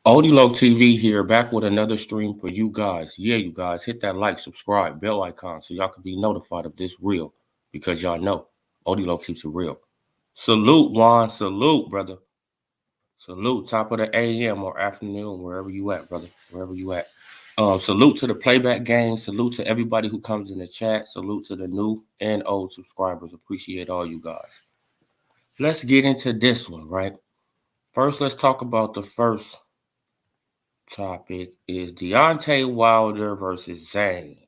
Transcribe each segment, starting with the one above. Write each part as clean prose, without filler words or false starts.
Odilo TV here, back with another stream for you guys. Yeah, you guys, hit that like, subscribe, bell icon so y'all can be notified of this real because y'all know Odilo keeps it real. Salute, Juan. Salute, brother. Salute, top of the AM or afternoon, wherever you at, brother. Wherever you at. Salute to the playback gang. Salute to everybody who comes in the chat. Salute to the new and old subscribers. Appreciate all you guys. Let's get into this one, right? First, let's talk about the first topic is Deontay Wilder versus Zhang.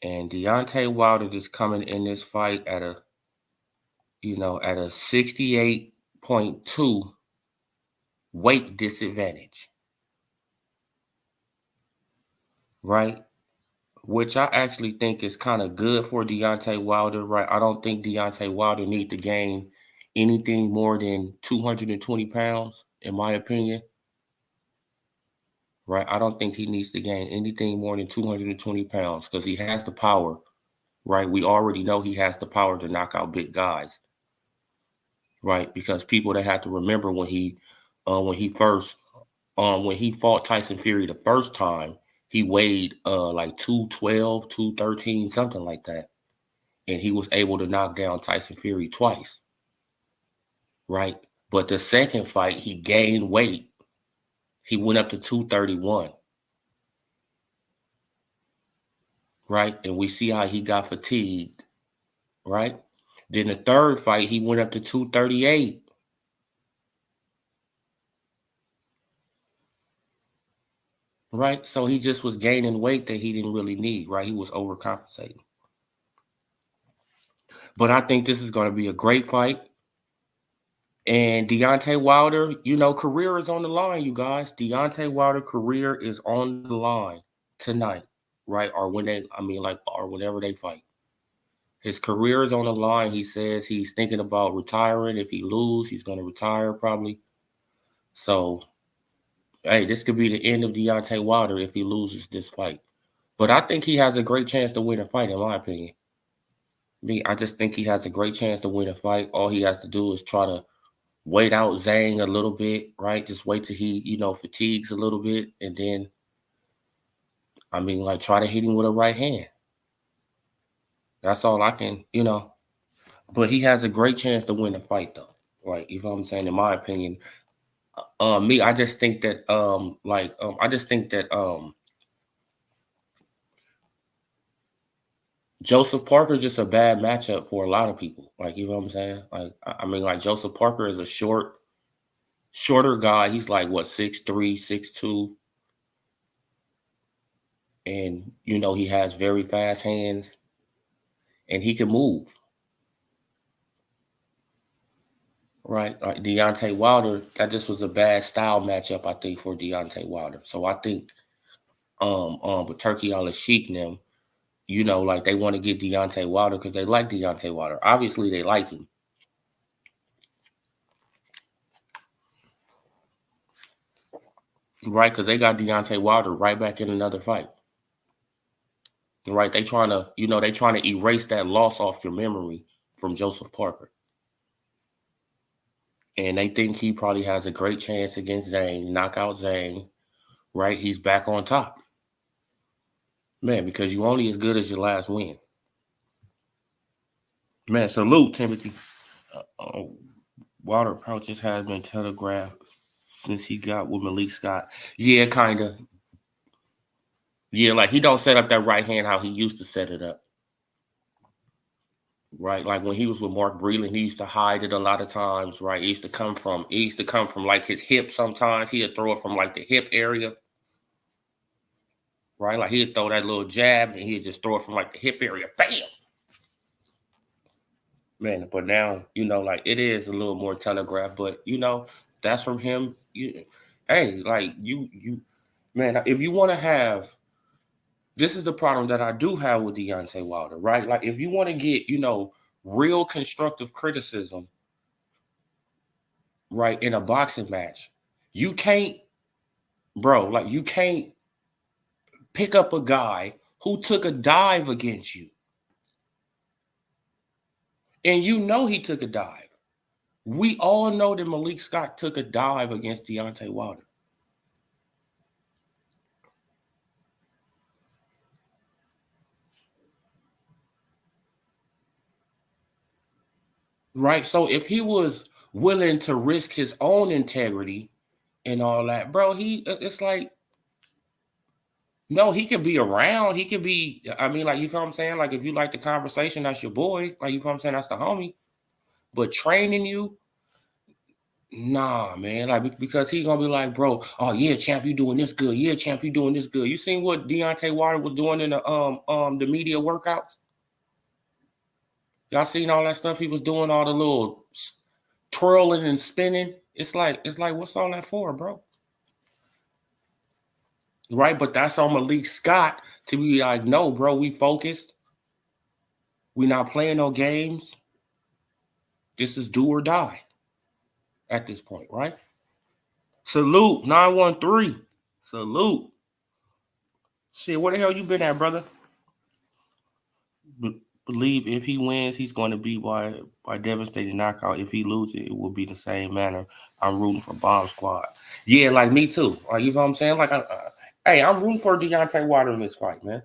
And Deontay Wilder is coming in this fight at a 68.2 weight disadvantage. Right? Which I actually think is kind of good for Deontay Wilder, right? I don't think Deontay Wilder need to gain anything more than 220 pounds, in my opinion. Right? I don't think he needs to gain anything more than 220 pounds because he has the power, right? We already know he has the power to knock out big guys, right? Because people that have to remember when he fought Tyson Fury the first time, he weighed like 212, 213, something like that. And he was able to knock down Tyson Fury twice, right? But the second fight, he gained weight. He went up to 231, right? And we see how he got fatigued, right? Then the third fight, he went up to 238. Right? So he just was gaining weight that he didn't really need, right? He was overcompensating. But I think this is going to be a great fight. And Deontay Wilder, career is on the line, you guys. Deontay Wilder career is on the line tonight, right? Or or whenever they fight. His career is on the line. He says he's thinking about retiring. If he loses, he's going to retire probably. So, hey, this could be the end of Deontay Wilder if he loses this fight. But I think he has a great chance to win a fight, in my opinion. I just think he has a great chance to win a fight. All he has to do is try to wait out Zhang a little bit, right? Just wait till he, fatigues a little bit. And then, try to hit him with a right hand. That's all I can, But he has a great chance to win the fight, though. Right? You know what I'm saying? In my opinion. I just think that, Joseph Parker is just a bad matchup for a lot of people. Like, you know what I'm saying? Like Joseph Parker is a shorter guy. He's like what, 6'3", 6'2". And he has very fast hands and he can move. Right? Like Deontay Wilder, that just was a bad style matchup, I think, for Deontay Wilder. So I think with Turkey Al Sheik and them, like they want to get Deontay Wilder because they like Deontay Wilder. Obviously, they like him. Right? Because they got Deontay Wilder right back in another fight. Right? They trying to erase that loss off your memory from Joseph Parker. And they think he probably has a great chance against Zhang, knock out Zhang. Right? He's back on top. Man, because you only as good as your last win. Man, salute, Timothy. Wilder approaches has been telegraphed since he got with Malik Scott. Yeah, kind of. Yeah, like he don't set up that right hand how he used to set it up. Right, like when he was with Mark Breland, he used to hide it a lot of times. Right, it used to come from like his hip. Sometimes he'd throw it from like the hip area. Right, like he'd throw that little jab and he'd just throw it from like the hip area. Bam. Man, but now like it is a little more telegraphed. But that's from him. Hey, like you, man, if you want to have. This is the problem that I do have with Deontay Wilder, right? Like, if you want to get, real constructive criticism, right, in a boxing match, you can't, bro, like, you can't pick up a guy who took a dive against you. And he took a dive. We all know that Malik Scott took a dive against Deontay Wilder. right? So if he was willing to risk his own integrity and all that, bro, it's like, no, he can be around. He can be, I mean, like, you know what I'm saying? Like, if you like the conversation, that's your boy. Like, you know what I'm saying? That's the homie. But training you, nah, man. Like, because he's gonna be like, bro, oh yeah, champ, you doing this good. Yeah, champ, you doing this good. You seen what Deontay Wilder was doing in the media workouts? Y'all seen all that stuff he was doing, all the little twirling and spinning? It's like, what's all that for, bro? Right? But that's on Malik Scott to be like, no, bro, we focused. We not playing no games. This is do or die at this point, right? Salute 913. Salute. Shit, where the hell you been at, brother? Believe if he wins, he's going to be by devastating knockout. If he loses, it will be the same manner. I'm rooting for Bomb Squad. Yeah, like me too. You know what I'm saying? Like, hey, I'm rooting for Deontay Wilder in this fight, man.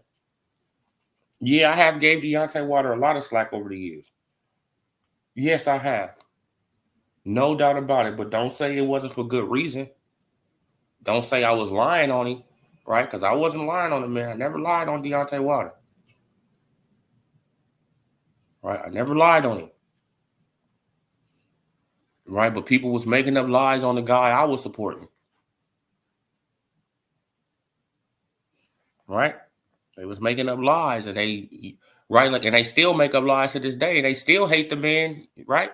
Yeah, I have gave Deontay Wilder a lot of slack over the years. Yes, I have. No doubt about it. But don't say it wasn't for good reason. Don't say I was lying on him, right? Because I wasn't lying on him, man. I never lied on Deontay Wilder. Right? I never lied on him. Right? But people was making up lies on the guy I was supporting. Right? They was making up lies, and they and they still make up lies to this day. They still hate the man, right?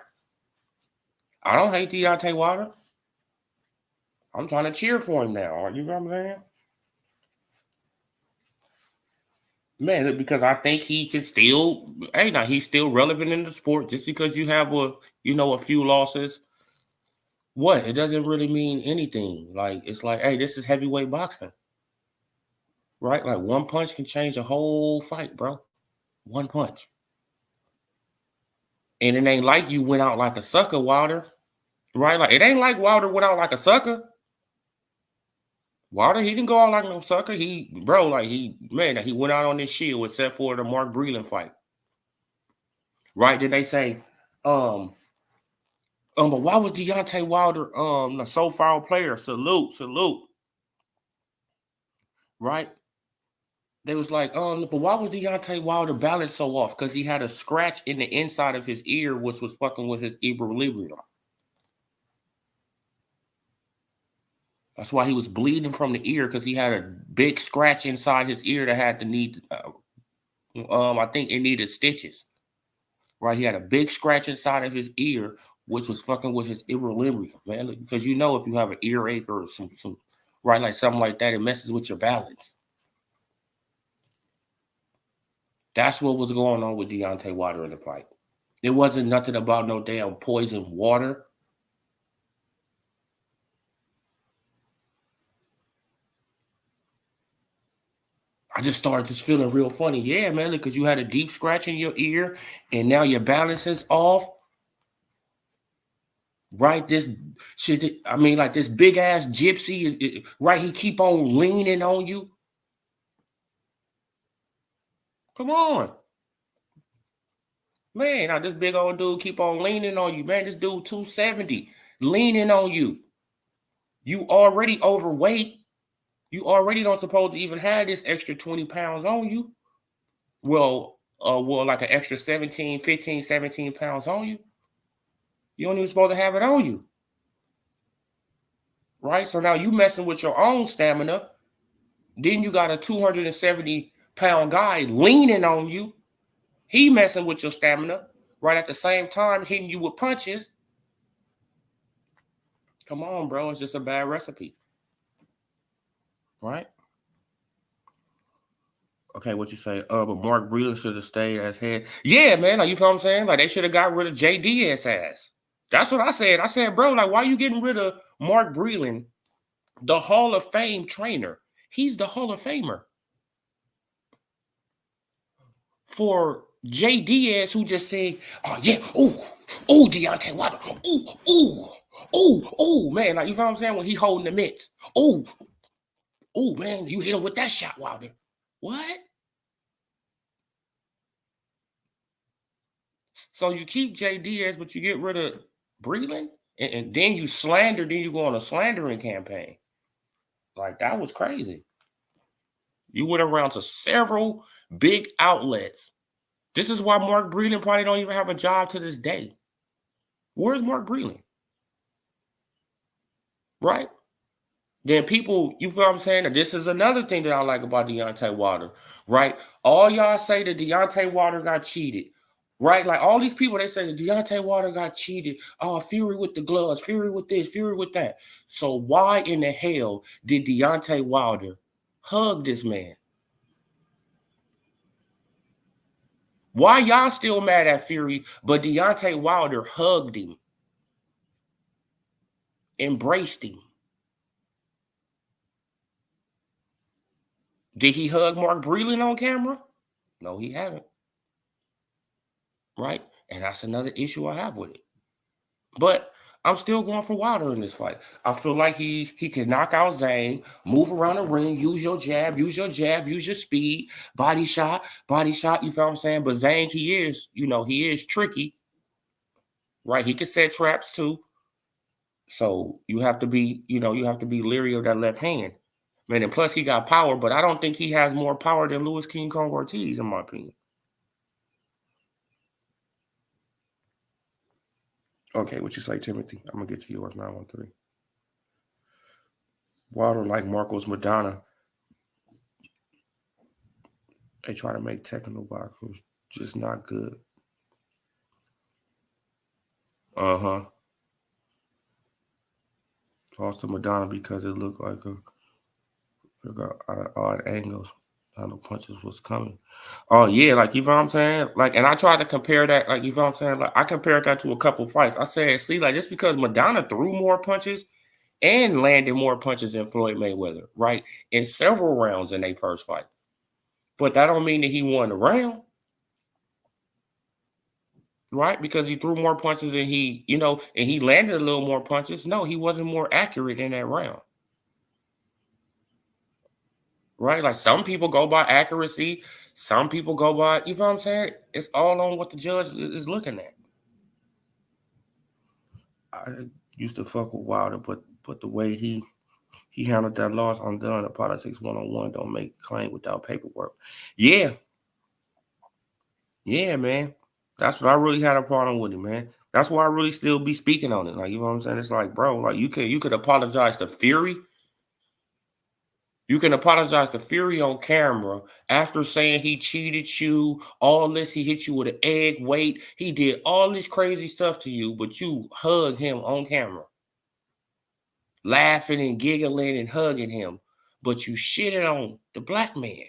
I don't hate Deontay Wilder. I'm trying to cheer for him now. You know what I'm saying? Man, because I think he can still, hey, now he's still relevant in the sport. Just because you have a few losses, what? It doesn't really mean anything. Like, it's like, hey, this is heavyweight boxing, right? Like, one punch can change a whole fight, bro. One punch. And it ain't like you went out like a sucker, Wilder, right? Like, it ain't like Wilder went out like a sucker. Wilder, he didn't go out like no sucker. He went out on this shield except for the Mark Breland fight. Right? Then they say, but why was Deontay Wilder the so foul player? Salute. Right? They was like, but why was Deontay Wilder balance so off? Because he had a scratch in the inside of his ear, which was fucking with his equilibrium. That's why he was bleeding from the ear, because he had a big scratch inside his ear that had to need. I think it needed stitches. Right, he had a big scratch inside of his ear, which was fucking with his equilibrium, man. Because if you have an earache or some right, like something like that, it messes with your balance. That's what was going on with Deontay Wilder in the fight. It wasn't nothing about no damn poison water. I just started just feeling real funny. Yeah, man, because you had a deep scratch in your ear and now your balance is off. Right? This shit, I mean, like this big ass gypsy is right. He keep on leaning on you. Come on. Man, now this big old dude keep on leaning on you, man. This dude 270 leaning on you. You already overweight. You already don't supposed to even have this extra 20 pounds on you. Well, like an extra 17, 15, 17 pounds on you. You don't even supposed to have it on you. Right? So now you messing with your own stamina. Then you got a 270-pound guy leaning on you. He messing with your stamina. Right at the same time, hitting you with punches. Come on, bro. It's just a bad recipe. Right? Okay, what you say? But Mark Breland should have stayed as head. Yeah, man. Like, you feel what I'm saying? Like, they should have got rid of JD's ass. That's what I said. I said, bro, like, why are you getting rid of Mark Breland, the Hall of Fame trainer? He's the Hall of Famer. For J. Diaz, who just said, oh, yeah, oh, Deontay Wilder, oh, man. Like, you know what I'm saying? When he holding the mitts. Oh, man, you hit him with that shot, Wilder. What? So you keep Jay Diaz, but you get rid of Breland, and then you slander, then you go on a slandering campaign. Like, that was crazy. You went around to several big outlets. This is why Mark Breland probably don't even have a job to this day. Where's Mark Breland? Right? Then people, you feel what I'm saying? This is another thing that I like about Deontay Wilder, right? All y'all say that Deontay Wilder got cheated, right? Like, all these people, they say that Deontay Wilder got cheated. Oh, Fury with the gloves, Fury with this, Fury with that. So why in the hell did Deontay Wilder hug this man? Why y'all still mad at Fury, but Deontay Wilder hugged him, embraced him? Did he hug Mark Breland on camera? No, he haven't. Right? And that's another issue I have with it. But I'm still going for Wilder in this fight. I feel like he can knock out Zhang, move around the ring, use your jab, use your speed, body shot, you feel what I'm saying? But Zhang, he is tricky, right? He can set traps too. So you have to be leery of that left hand. Man, and plus he got power, but I don't think he has more power than Louis King Kong Ortiz, in my opinion. Okay, what you say, Timothy? I'm gonna get to yours 913. Wilder, like Marcos Madonna, they try to make technical boxers just not good. Lost to Madonna because it looked like odd angles. How the punches was coming. Oh yeah, like, you know what I'm saying? Like, and I tried to compare that, like, you know what I'm saying? Like, I compared that to a couple fights. I said, see, like, just because Madonna threw more punches and landed more punches than Floyd Mayweather, right? In several rounds in their first fight. But that don't mean that he won the round. Right? Because he threw more punches and he landed a little more punches. No, he wasn't more accurate in that round. Right? Like, some people go by accuracy, some people go by, you know what I'm saying? It's all on what the judge is looking at. I used to fuck with Wilder, but the way he handled that loss undone. The politics 101 don't make claim without paperwork. Yeah, man. That's what I really had a problem with him, man. That's why I really still be speaking on it. Like, you know what I'm saying? It's like, bro, like, you could apologize to Fury. You can apologize to Fury on camera after saying he cheated you, all this, he hit you with an egg weight, he did all this crazy stuff to you, but you hug him on camera, laughing and giggling and hugging him, but you shitted on the black man.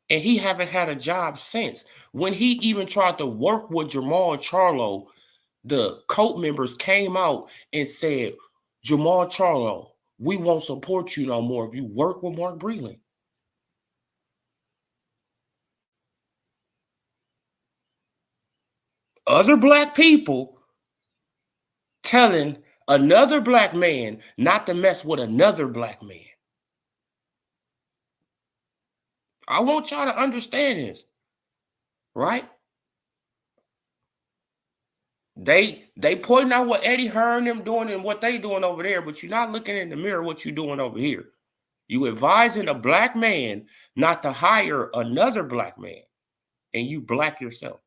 And he haven't had a job since. When he even tried to work with Jamal Charlo, the COAT members came out and said, Jamal Charlo, we won't support you no more if you work with Mark Breland. Other black people telling another black man not to mess with another black man. I want y'all to understand this, right? They pointing out what Eddie Hearn them doing and what they doing over there, but you're not looking in the mirror what you're doing over here. You advising a black man not to hire another black man, and you black yourself,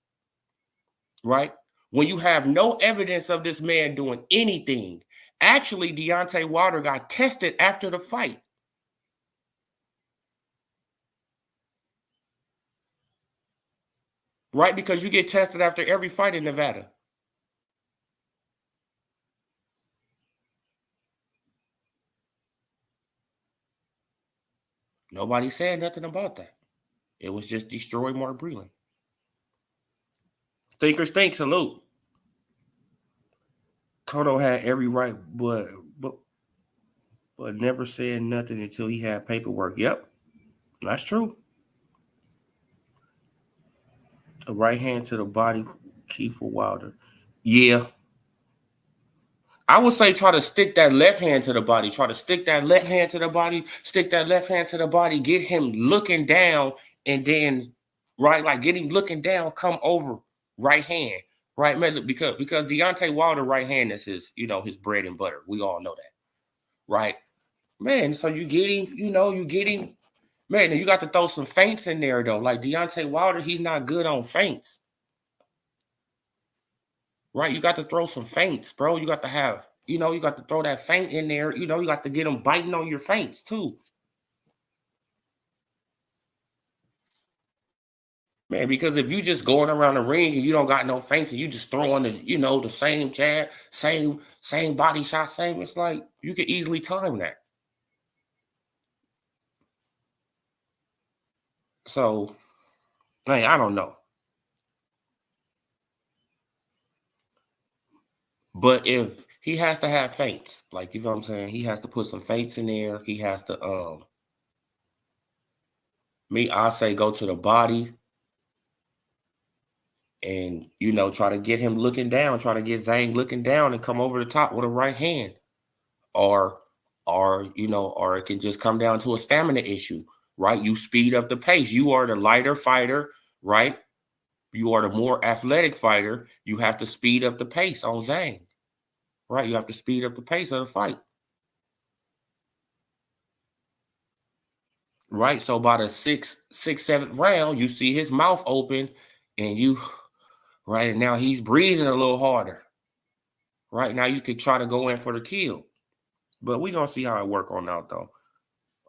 right? When you have no evidence of this man doing anything. Actually, Deontay Wilder got tested after the fight. Right? Because you get tested after every fight in Nevada. Nobody said nothing about that. It was just destroy Mark Breland. Thinker stink, salute. Cotto had every right, but never said nothing until he had paperwork. Yep, that's true. A right hand to the body, key for Wilder. Yeah. I would say try to stick that left hand to the body. Try to stick that left hand to the body. Stick that left hand to the body. Get him looking down, and then, right, like, get him looking down, come over, right hand, right, man, because Deontay Wilder right hand is his, his bread and butter. We all know that, right, man. So you get him, you get him, man. And you got to throw some feints in there though. Like Deontay Wilder, he's not good on feints, right? You got to throw some feints, bro. You got to have, you got to throw that feint in there. You got to get them biting on your feints too. Man, because if you just going around the ring and you don't got no feints and you just throwing the same jab, same body shot, it's like you could easily time that. So, man, I don't know. But if he has to have feints, like, you know what I'm saying? He has to put some feints in there. He has to, I say go to the body and, try to get him looking down, try to get Zhang looking down and come over the top with a right hand. Or it can just come down to a stamina issue, right? You speed up the pace. You are the lighter fighter, right? You are the more athletic fighter. You have to speed up the pace on Zhang, right? You have to speed up the pace of the fight. Right. So by the sixth, seventh round, you see his mouth open and right, and now he's breathing a little harder. Right now you could try to go in for the kill. But we're gonna see how it work on out though.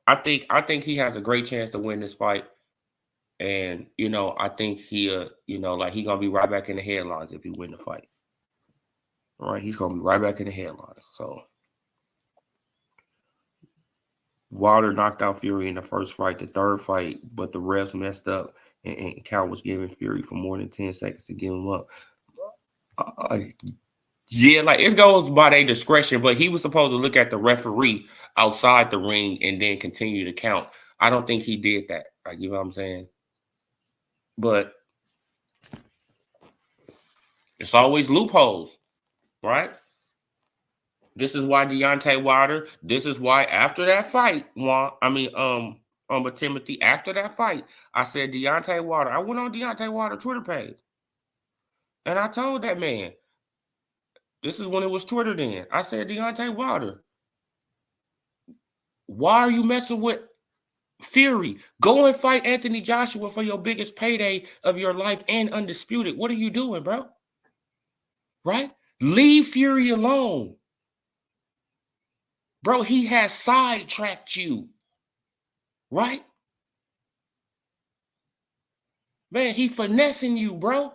I think he has a great chance to win this fight. And I think he like he gonna be right back in the headlines if he win the fight. All right, he's gonna be right back in the headlines. So Wilder knocked out Fury in the first fight, the third fight, but the refs messed up and Cal was giving Fury for more than 10 seconds to give him up. Yeah, like it goes by their discretion, but he was supposed to look at the referee outside the ring and then continue to count. I don't think he did that. Like, you know what I'm saying? But it's always loopholes, right? This is why Deontay Wilder. This is why after that fight, but Timothy, after that fight, I said Deontay Wilder. I went on Deontay Wilder Twitter page, and I told that man, this is when it was Twitter then. I said, Deontay Wilder, why are you messing with Fury? Go and fight Anthony Joshua for your biggest payday of your life and undisputed. What are you doing, bro? Right? Leave Fury alone. Bro, he has sidetracked you. Right? Man, he finessing you, bro.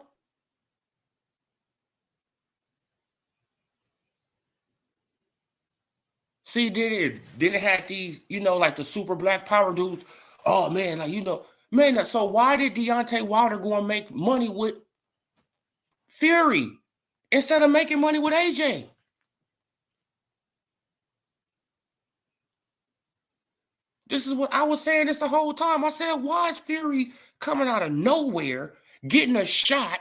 See, did it have these, like the super black power dudes? Oh, man, like, man, so why did Deontay Wilder go and make money with Fury instead of making money with AJ? This is what I was saying this the whole time. I said, why is Fury coming out of nowhere, getting a shot?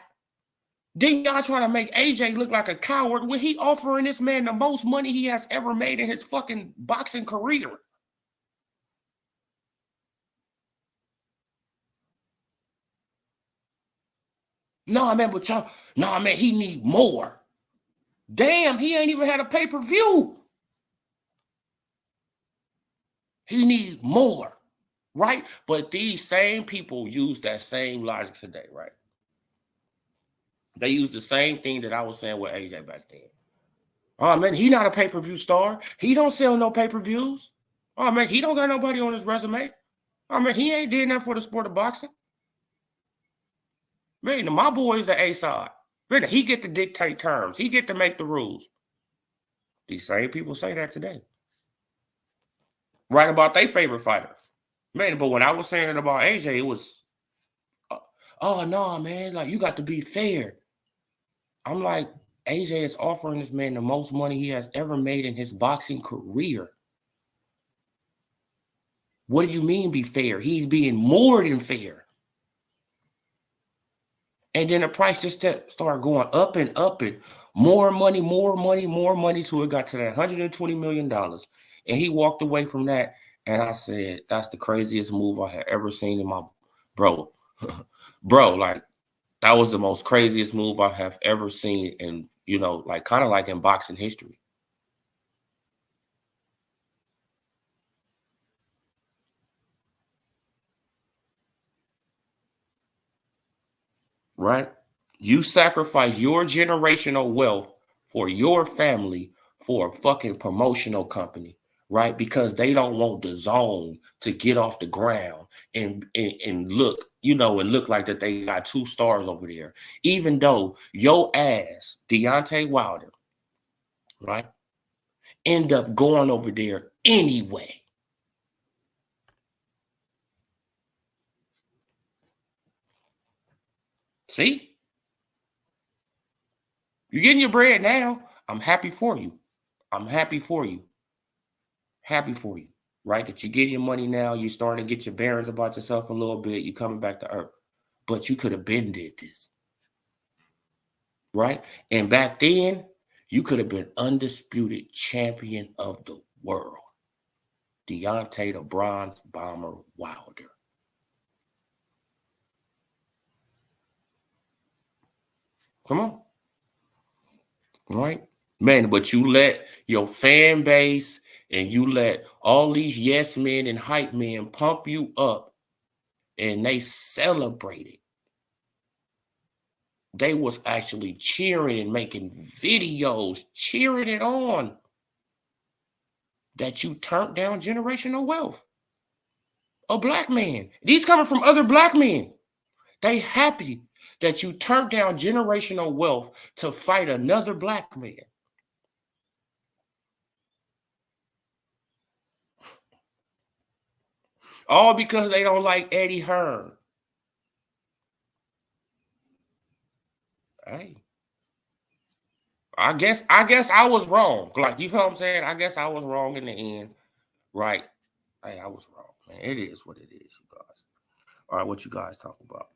Then y'all trying to make AJ look like a coward when he offering this man the most money he has ever made in his fucking boxing career. Nah, man, he need more. Damn, he ain't even had a pay-per-view. He need more, right? But these same people use that same logic today, right? They use the same thing that I was saying with AJ back then. Oh, man, he not a pay-per-view star. He don't sell no pay-per-views. Oh, man, he don't got nobody on his resume. Oh, man, he ain't did nothing for the sport of boxing. Man, my boy is the A-side. Man, he get to dictate terms. He get to make the rules. These same people say that today. Right about their favorite fighter. Man, but when I was saying it about AJ, it was, oh, no, man, like, you got to be fair. I'm like, AJ is offering this man the most money he has ever made in his boxing career. What do you mean be fair? He's being more than fair. And then the price just started going up and up and more money till it got to that $120 million. And he walked away from that. And I said, that's the craziest move I had ever seen in my bro. Bro, like, That was the most craziest move I have ever seen in, like kind of like in boxing history. Right? You sacrifice your generational wealth for your family for a fucking promotional company, right? Because they don't want the zone to get off the ground and look, and look like that they got 2 stars over there. Even though your ass, Deontay Wilder, right, end up going over there anyway. See? You're getting your bread now. I'm happy for you. I'm happy for you. Happy for you, right? That you get your money now. You're starting to get your bearings about yourself a little bit. You're coming back to earth. But you could have been did this, right? And back then, you could have been undisputed champion of the world. Deontay the Bronze Bomber Wilder. Come on. Right? Man, but you let your fan base and you let all these yes men and hype men pump you up and they celebrated. They was actually cheering and making videos, cheering it on that you turned down generational wealth. A black man. These coming from other black men. They happy that you turned down generational wealth to fight another black man. All because they don't like Eddie Hearn. Hey. I guess I was wrong. Like, you know what I'm saying? I guess I was wrong in the end. Right. Hey, I was wrong, man. It is what it is, you guys. All right, what you guys talk about?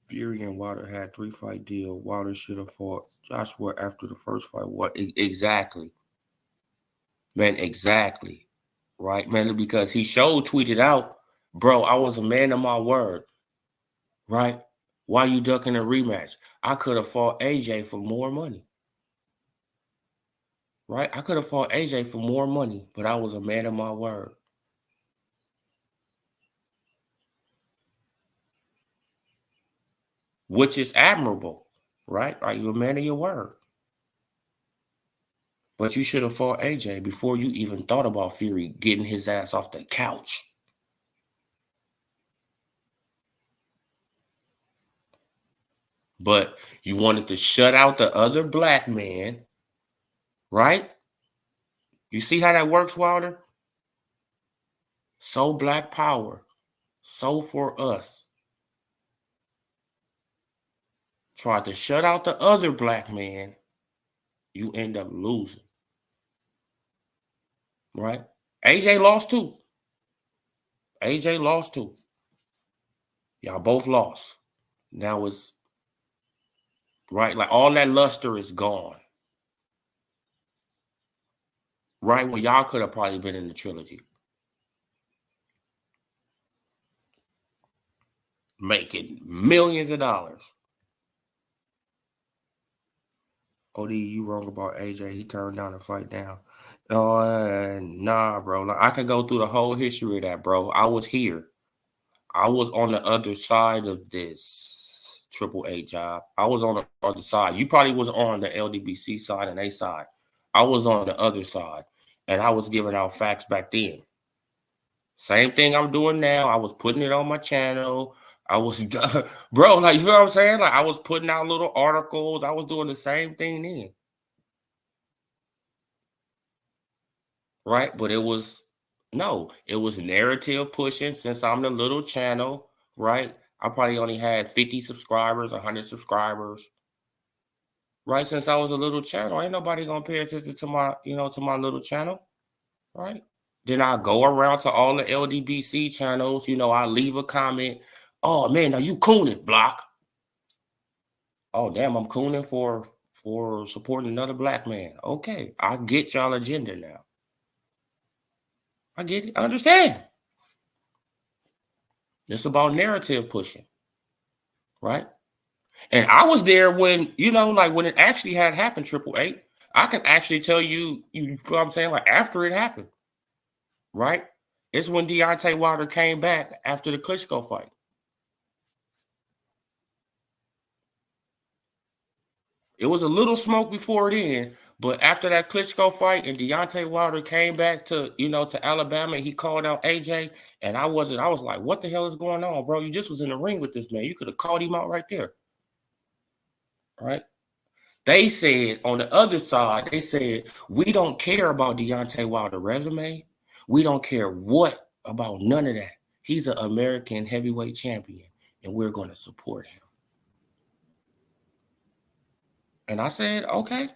Fury and Wilder had 3-fight deal. Wilder should have fought Joshua after the first fight. What exactly? Man, exactly. Right, man, because he tweeted out, bro, I was a man of my word. Right? Why you ducking a rematch? I could have fought AJ for more money. Right? I could have fought AJ for more money, but I was a man of my word. Which is admirable, right? Are you a man of your word? But you should have fought AJ before you even thought about Fury getting his ass off the couch. But you wanted to shut out the other black man, right? You see how that works, Wilder? So black power, so for us. Tried to shut out the other black man, you end up losing. Right? AJ lost too. AJ lost too. Y'all both lost. Now it's right, like all that luster is gone. Right? Well, y'all could have probably been in the trilogy. Making millions of dollars. OD, you wrong about AJ. He turned down the fight down. Nah, bro. Like, I can go through the whole history of that, bro. I was here. I was on the other side of this Triple A job. I was on the other side. You probably was on the LDBC side and A side. I was on the other side, and I was giving out facts back then. Same thing I'm doing now. I was putting it on my channel. I was, bro, like, you know what I'm saying? Like, I was putting out little articles. I was doing the same thing then. Right? But it was narrative pushing since I'm the little channel, right? I probably only had 50 subscribers, 100 subscribers. Right? Since I was a little channel, ain't nobody gonna pay attention to my, to my little channel, right? Then I go around to all the LDBC channels, I leave a comment. Oh man, now you cooning, block. Oh damn, I'm cooning for supporting another black man. Okay, I get y'all agenda now. I get it. I understand. It's about narrative pushing, right? And I was there when, like when it actually had happened, Triple Eight. I can actually tell you, you know what I'm saying? Like after it happened, right? It's when Deontay Wilder came back after the Klitschko fight. It was a little smoke before then, but after that Klitschko fight and Deontay Wilder came back to, to Alabama, and he called out AJ, and I was like, what the hell is going on, bro? You just was in the ring with this man. You could have called him out right there, right? They said on the other side, they said, we don't care about Deontay Wilder's resume. We don't care what about none of that. He's an American heavyweight champion, and we're going to support him. And I said, okay.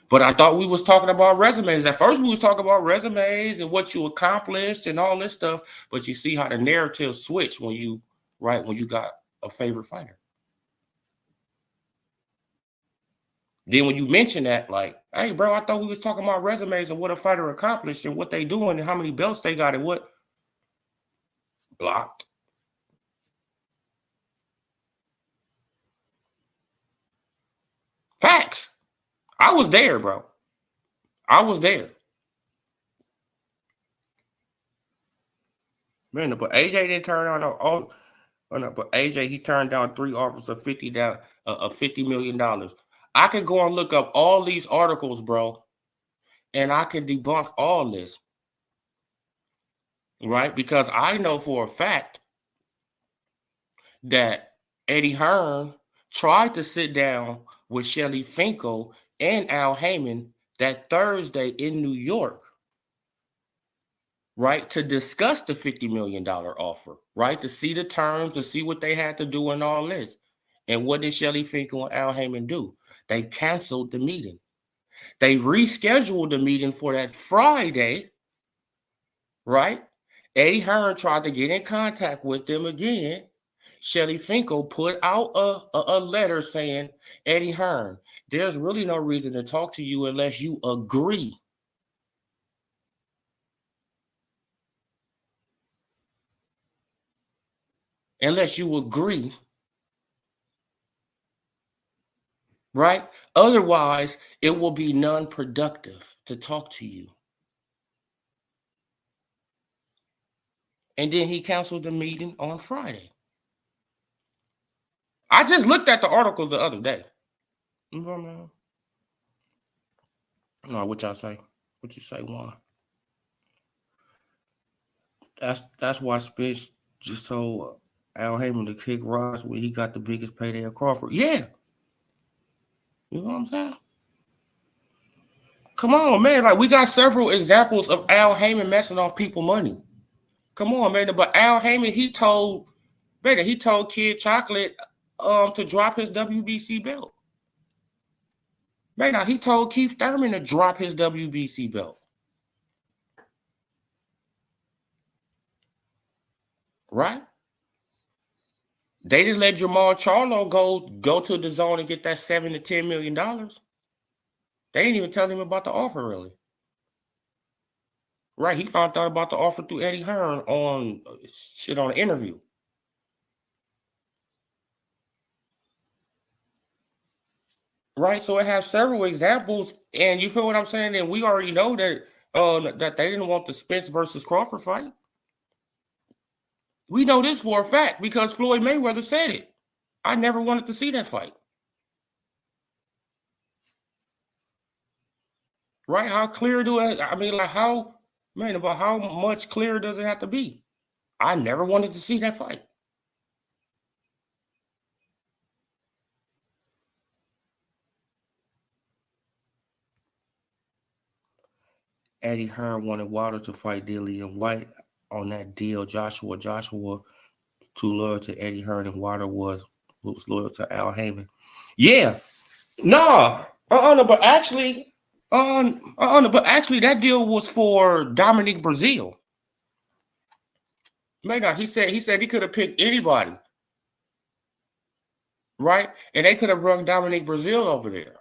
But I thought we was talking about resumes. At first, we was talking about resumes and what you accomplished and all this stuff. But you see how the narrative switched when you got a favorite fighter. Then when you mention that, like, hey, bro, I thought we was talking about resumes and what a fighter accomplished and what they doing and how many belts they got and what. Blocked. Facts. I was there, bro. I was there. Man, but AJ didn't turn down but AJ, he turned down 3 offers of $50 million. I can go and look up all these articles, bro, and I can debunk all this, right? Because I know for a fact that Eddie Hearn tried to sit down with Shelly Finkel and Al Heyman that Thursday in New York, right, to discuss the $50 million offer, right, to see the terms, to see what they had to do and all this. And what did Shelly Finkel and Al Heyman do? They canceled the meeting. They rescheduled the meeting for that Friday, right? Eddie Hearn tried to get in contact with them again. Shelly Finkel put out a letter saying, Eddie Hearn, there's really no reason to talk to you unless you agree. Unless you agree, right? Otherwise, it will be non-productive to talk to you. And then he canceled the meeting on Friday. I just looked at the articles the other day. No, what y'all say? What you say, Juan? That's why Spence just told Al Heyman to kick Ross when he got the biggest payday of Crawford. Yeah. You know what I'm saying? Come on, man. Like, we got several examples of Al Heyman messing off people money. Come on, man. But Al Heyman, he told Kid Chocolate to drop his WBC belt. Man, he told Keith Thurman to drop his WBC belt. Right? They didn't let Jamal Charlo go to the zone and get that $7 to $10 million. They didn't even tell him about the offer, really. Right? He found out about the offer through Eddie Hearn on an interview. Right? So it has several examples, and you feel what I'm saying? And we already know that that they didn't want the Spence versus Crawford fight. We know this for a fact because Floyd Mayweather said it. I never wanted to see that fight. Right? How clear how much clearer does it have to be? I never wanted to see that fight. Eddie Hearn wanted Wilder to fight Dillian White on that deal. Joshua too loyal to Eddie Hearn, and Wilder was loyal to Al Heyman. Yeah. No. But actually, that deal was for Dominic Breazeale. Man, he said he could have picked anybody. Right? And they could have run Dominic Breazeale over there.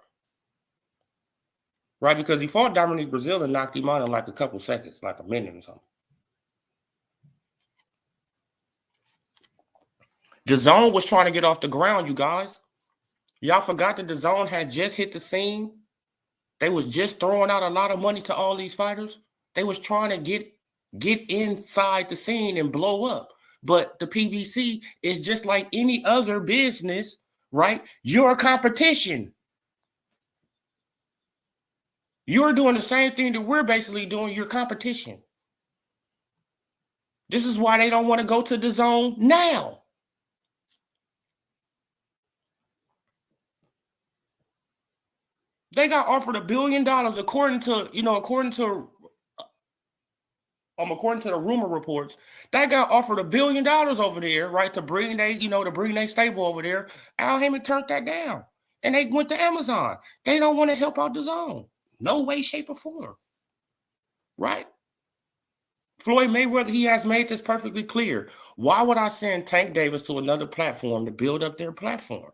Right? Because he fought Dominic Breazeale and knocked him out in like a couple seconds, like a minute or something. DAZN was trying to get off the ground, you guys. Y'all forgot that DAZN had just hit the scene. They was just throwing out a lot of money to all these fighters. They was trying to get inside the scene and blow up. But the PBC is just like any other business, right? You're a competition. You're doing the same thing that we're basically doing. You're competition. This is why they don't want to go to DAZN now. They got offered $1 billion according to the rumor reports. They got offered $1 billion over there, right, to bring their stable over there. Al Heyman turned that down, and they went to Amazon. They don't want to help out DAZN. No way, shape, or form. Right? Floyd Mayweather, he has made this perfectly clear. Why would I send Tank Davis to another platform to build up their platform?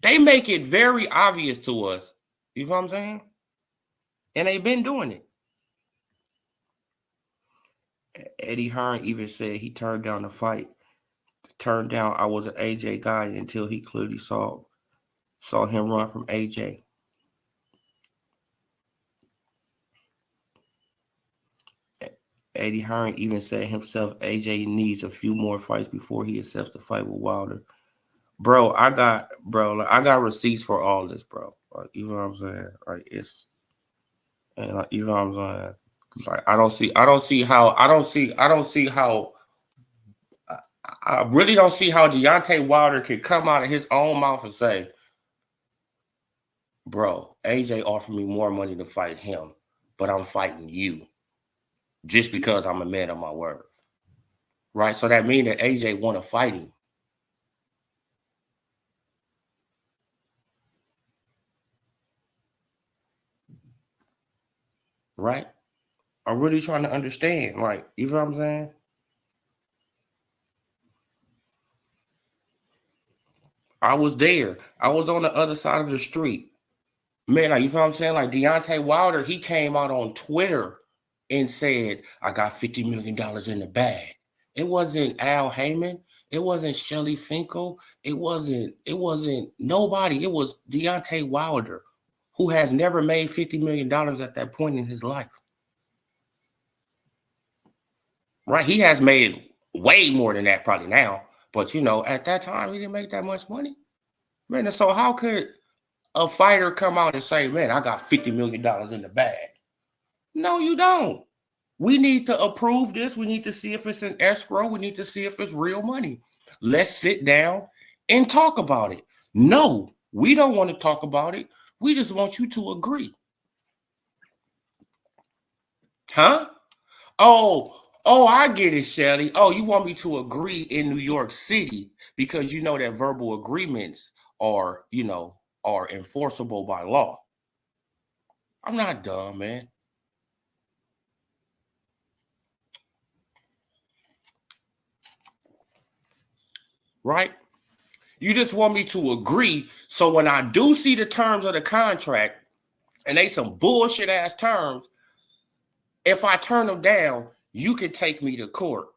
They make it very obvious to us. You know what I'm saying? And they've been doing it. Eddie Hearn even said he turned down the fight. Turned down, I was an AJ guy until he clearly saw him run from AJ. Eddie Hearn even said himself, AJ needs a few more fights before he accepts the fight with Wilder. Bro, I got receipts for all this, bro. Like, you know what I'm saying? Like, it's, and like, you know what I'm saying? Like, I really don't see how Deontay Wilder could come out of his own mouth and say, bro, AJ offered me more money to fight him, but I'm fighting you just because I'm a man of my word. Right? So that means that AJ want to fight him. Right? I'm really trying to understand. Like, you know what I'm saying? I was there. I was on the other side of the street. Man, like, you know what I'm saying? Like, Deontay Wilder, he came out on Twitter and said, I got $50 million in the bag. It wasn't Al Heyman. It wasn't Shelly Finkel. It wasn't nobody. It was Deontay Wilder, who has never made $50 million at that point in his life. Right? He has made way more than that probably now. But, at that time, he didn't make that much money. Man, so how could a fighter come out and say, man, I got $50 million in the bag? No, you don't. We need to approve this. We need to see if it's an escrow. We need to see if it's real money. Let's sit down and talk about it. No, we don't want to talk about it. We just want you to agree. Huh? Oh, I get it, Shelly. Oh, you want me to agree in New York City because you know that verbal agreements are enforceable by law. I'm not dumb, man. Right? You just want me to agree. So when I do see the terms of the contract and they some bullshit ass terms, if I turn them down, you can take me to court.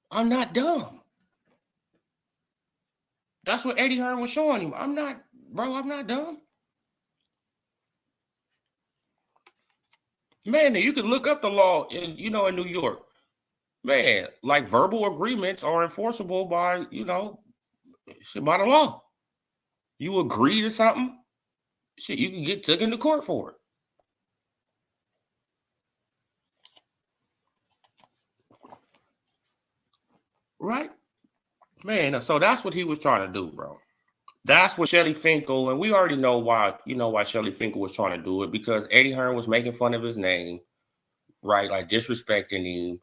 I'm not dumb. That's what Eddie Hearn was showing him. I'm not dumb. Man, you can look up the law in New York. Man, like verbal agreements are enforceable by the law. You agree to something, shit, you can get taken to court for it. Right? Man, so that's what he was trying to do, bro. That's what Shelly Finkel, and we already know why Shelly Finkel was trying to do it, because Eddie Hearn was making fun of his name, right? Like disrespecting him.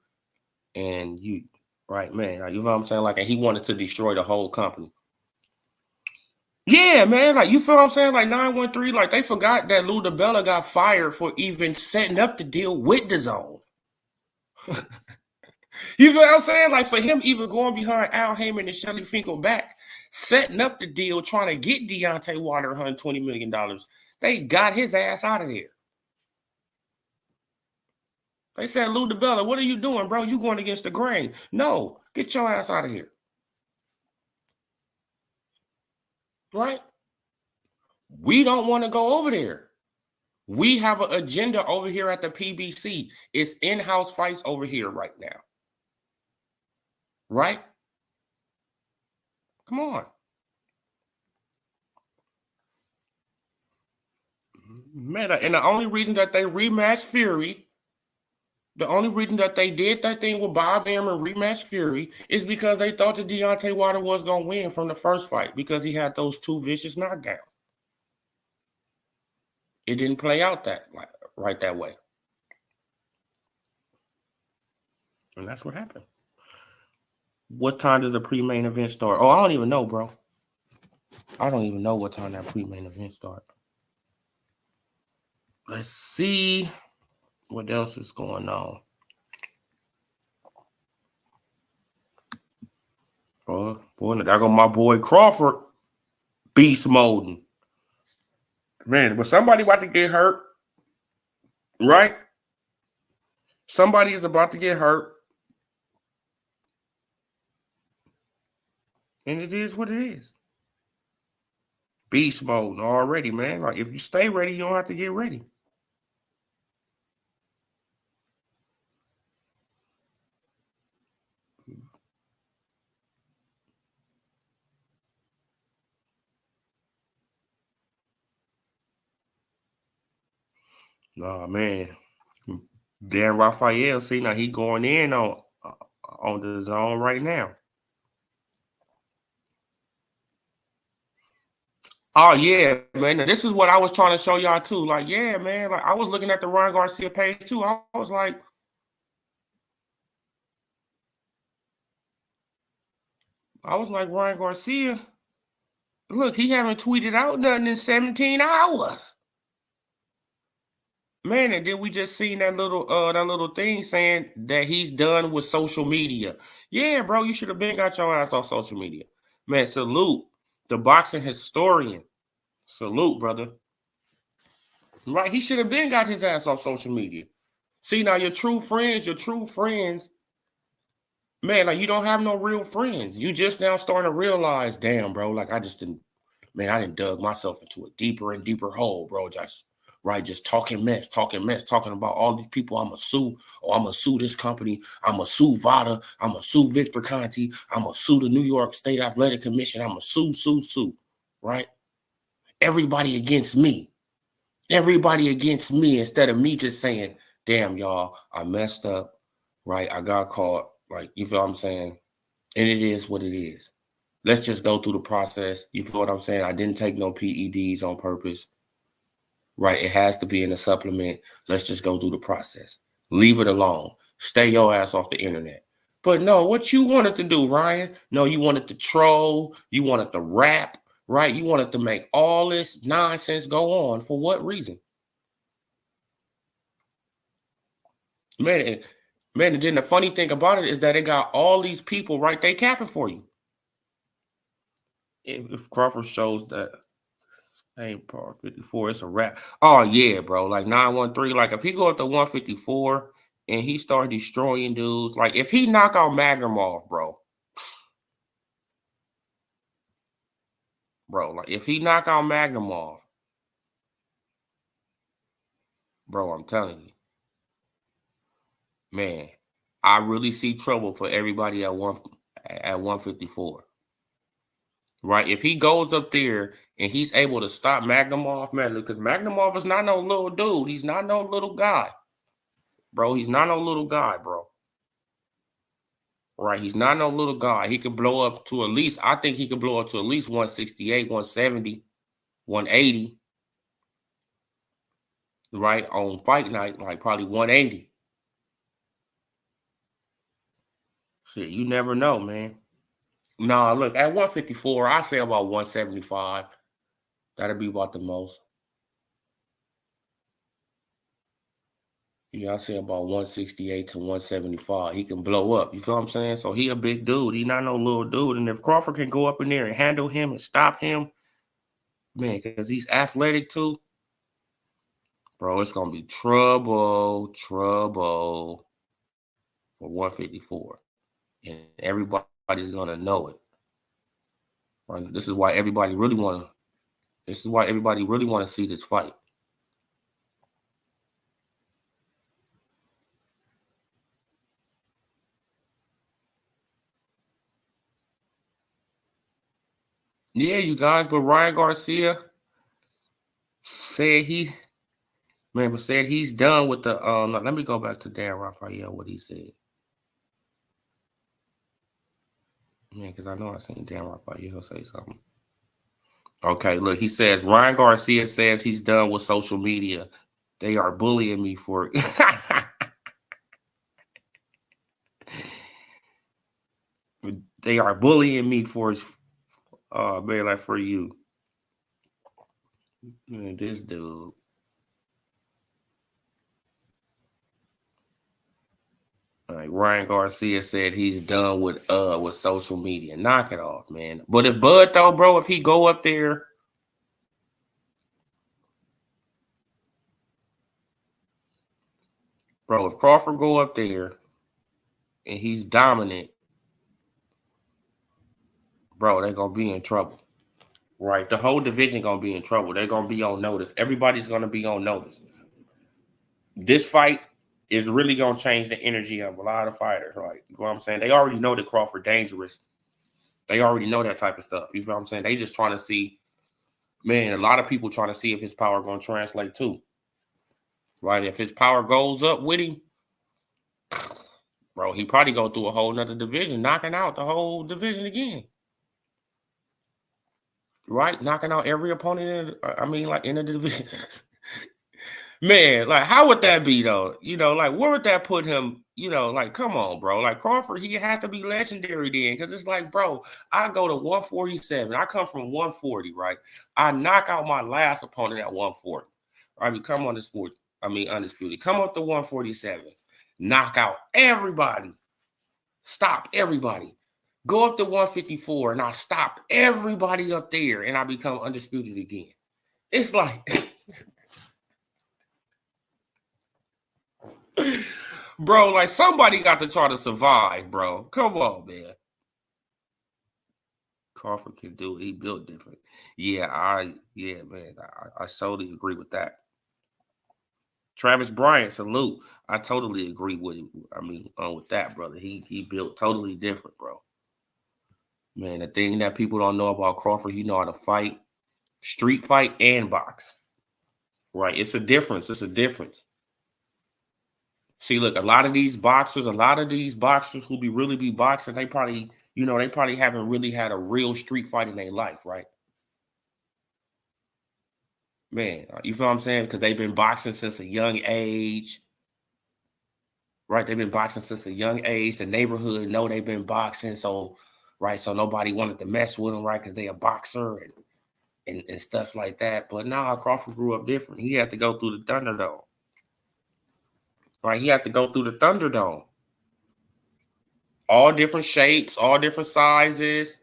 And right, man, like, you know what I'm saying? Like, and he wanted to destroy the whole company. Yeah, man, like, you feel what I'm saying? Like 913, like they forgot that Lou DiBella got fired for even setting up the deal with DAZN. You know what I'm saying? Like, for him even going behind Al Heyman and Shelly Finkel back, setting up the deal, trying to get Deontay Wilder $120 million, they got his ass out of there. They said, Lou DiBella, what are you doing, bro? You going against the grain. No, get your ass out of here. Right? We don't want to go over there. We have an agenda over here at the PBC. It's in-house fights over here right now. Right? Come on. Meta. And the only reason that they rematched Fury, the only reason that they did that thing with Bob Arum and rematch Fury is because they thought that Deontay Wilder was going to win from the first fight because he had those 2 vicious knockdowns. It didn't play out right that way. And that's what happened. What time does the pre-main event start? Oh, I don't even know, bro. I don't even know what time that pre-main event start. Let's see what else is going on. Oh, boy, there go my boy Crawford. Beast moding. Man, but somebody about to get hurt. Right? Somebody is about to get hurt. And it is what it is. Beast mode already, man. Like, if you stay ready, you don't have to get ready. Nah, man. Dan Raphael, see, now he going in on the zone right now. Oh, yeah, man. Now, this is what I was trying to show y'all, too. Like, yeah, man. Like, I was looking at the Ryan Garcia page, too. I was like, Ryan Garcia, look, he haven't tweeted out nothing in 17 hours. Man, and then we just seen that little thing saying that he's done with social media. Yeah, bro, you should have been got your ass off social media. Man, salute the boxing historian. Salute, brother. Right, he should have been got his ass off social media. See, now your true friends, man, like you don't have no real friends. You just now starting to realize, damn, bro, like I didn't dug myself into a deeper and deeper hole, bro. Just talking mess, talking about all these people. I'm going to sue, or I'm going to sue this company. I'm going to sue VADA. I'm going to sue Victor Conti. I'm going to sue the New York State Athletic Commission. I'm going to sue, right? Everybody against me. Everybody against me instead of me just saying, damn, y'all, I messed up, right? I got caught, like, you feel what I'm saying? And it is what it is. Let's just go through the process. You feel what I'm saying? I didn't take no PEDs on purpose. Right, it has to be in a supplement. Let's just go through the process. Leave it alone. Stay your ass off the internet. But no, what you wanted to do, Ryan? No, you wanted to troll. You wanted to rap, right? You wanted to make all this nonsense go on. For what reason? Man, and then the funny thing about it is that it got all these people, right? They capping for you. If Crawford shows that same part 54, it's a wrap. Oh yeah, bro. Like 913. Like if he go up to 154 and he start destroying dudes, like if he knock out Magnum off, bro. Like if he knock out Magnum off, bro, I'm telling you, man, I really see trouble for everybody at 154. Right? If he goes up there and he's able to stop Magnum off, man, because Magnum off is not no little dude. He's not no little guy. Bro, he's not no little guy, bro. Right, he's not no little guy. He could blow up to at least, I think he could blow up to at least 168, 170, 180. Right, on fight night, like probably 180. Shit, you never know, man. Nah, look, at 154, I say about 175. That'll be about the most. Yeah, I say about 168 to 175. He can blow up. You feel what I'm saying? So he a big dude. He not no little dude. And if Crawford can go up in there and handle him and stop him, man, because he's athletic too. Bro, it's going to be trouble for 154. And everybody's going to know it. Right? This is why everybody really want to see this fight. Yeah, you guys, but Ryan Garcia said he's done with the let me go back to Dan Rafael, what he said. Yeah, because I know I seen Dan Rafael say something. Okay, look, he says Ryan Garcia says he's done with social media. They are bullying me for they are bullying me for man, like for you. Man, this dude. Like Ryan Garcia said he's done with social media. Knock it off, man. But if Bud though, bro, if he go up there, bro, if Crawford go up there and he's dominant, bro, they're gonna be in trouble. Right. The whole division gonna be in trouble. They're gonna be on notice. Everybody's gonna be on notice. This fight is really gonna change the energy of a lot of fighters, right? You know what I'm saying? They already know that Crawford dangerous. They already know that type of stuff. You know what I'm saying? They just trying to see, man, a lot of people trying to see if his power gonna translate too. Right? If his power goes up with him, bro, he probably go through a whole nother division, knocking out the whole division again. Right? Knocking out every opponent in the division. Man, like, how would that be though? You know, like, where would that put him? You know, like, come on, bro. Like Crawford, he has to be legendary then, because it's like, bro, I go to 147. I come from 140, right? I knock out my last opponent at 140. Right? We come on the sport. Undisputed. Come up to 147. Knock out everybody. Stop everybody. Go up to 154, and I stop everybody up there, and I become undisputed again. It's like. Bro, like somebody got to try to survive, bro. Come on, man. Crawford can do it. He built different. Yeah, man. I totally agree with that. Travis Bryant, salute. I totally agree with him. With that, brother. He built totally different, bro. Man, the thing that people don't know about Crawford, he know how to fight, street fight and box. Right. It's a difference. See, look, a lot of these boxers who really be boxing, they probably haven't really had a real street fight in their life, right? Man, you feel what I'm saying? Because they've been boxing since a young age, right? They've been boxing since a young age. The neighborhood know they've been boxing, so right, so nobody wanted to mess with them, right? Because they a boxer and stuff like that. But nah, Crawford grew up different. He had to go through the Thunderdome, right? He had to go through the Thunderdome. All different shapes, all different sizes,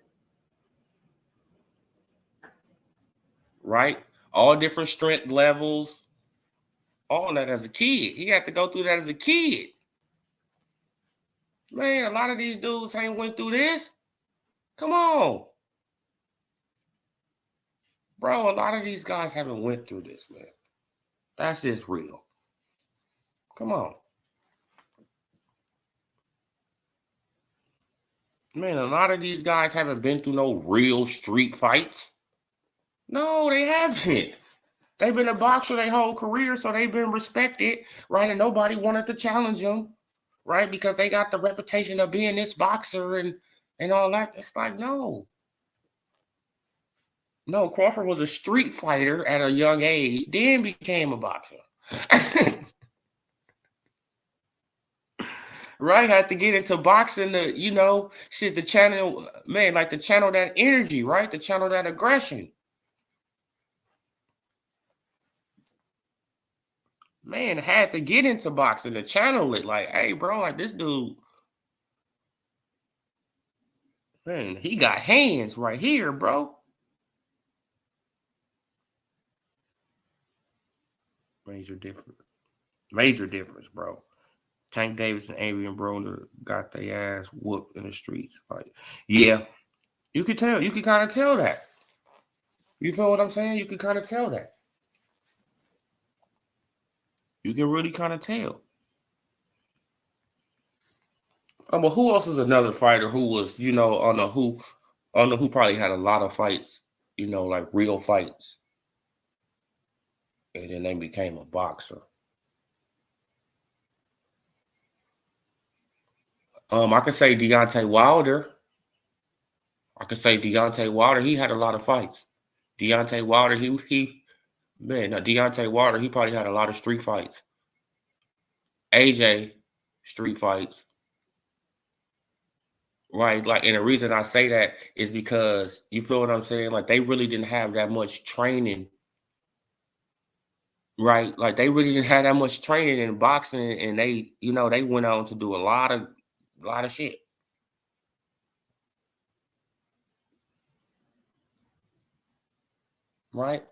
right? All different strength levels. All that as a kid. He had to go through that as a kid. Man, a lot of these dudes ain't went through this. Come on. Bro, a lot of these guys haven't went through this, man. That's just real. Come on. Man, a lot of these guys haven't been through no real street fights. No, they haven't. They've been a boxer their whole career, so they've been respected, right? And nobody wanted to challenge them, right? Because they got the reputation of being this boxer and all that. It's like, no. No, Crawford was a street fighter at a young age, then became a boxer. Right? Had to get into boxing the channel, man, like the channel that energy, right? The channel that aggression. Man, had to get into boxing to channel it. Like, hey, bro, like this dude, man, he got hands right here, bro. Major difference. Major difference, bro. Tank Davis and Adrian Broner got their ass whooped in the streets. Like, yeah, you could tell. You could kind of tell that. You feel what I'm saying? You could kind of tell that. You can really kind of tell. But who else is another fighter who was, on the who probably had a lot of fights, like real fights, and then they became a boxer. I could say Deontay Wilder. He had a lot of fights. Deontay Wilder, Deontay Wilder, he probably had a lot of street fights. AJ, street fights. Right, like, and the reason I say that is because, you feel what I'm saying? Like, they really didn't have that much training, right? Like, they really didn't have that much training in boxing, and they went on to do a lot of shit. Right?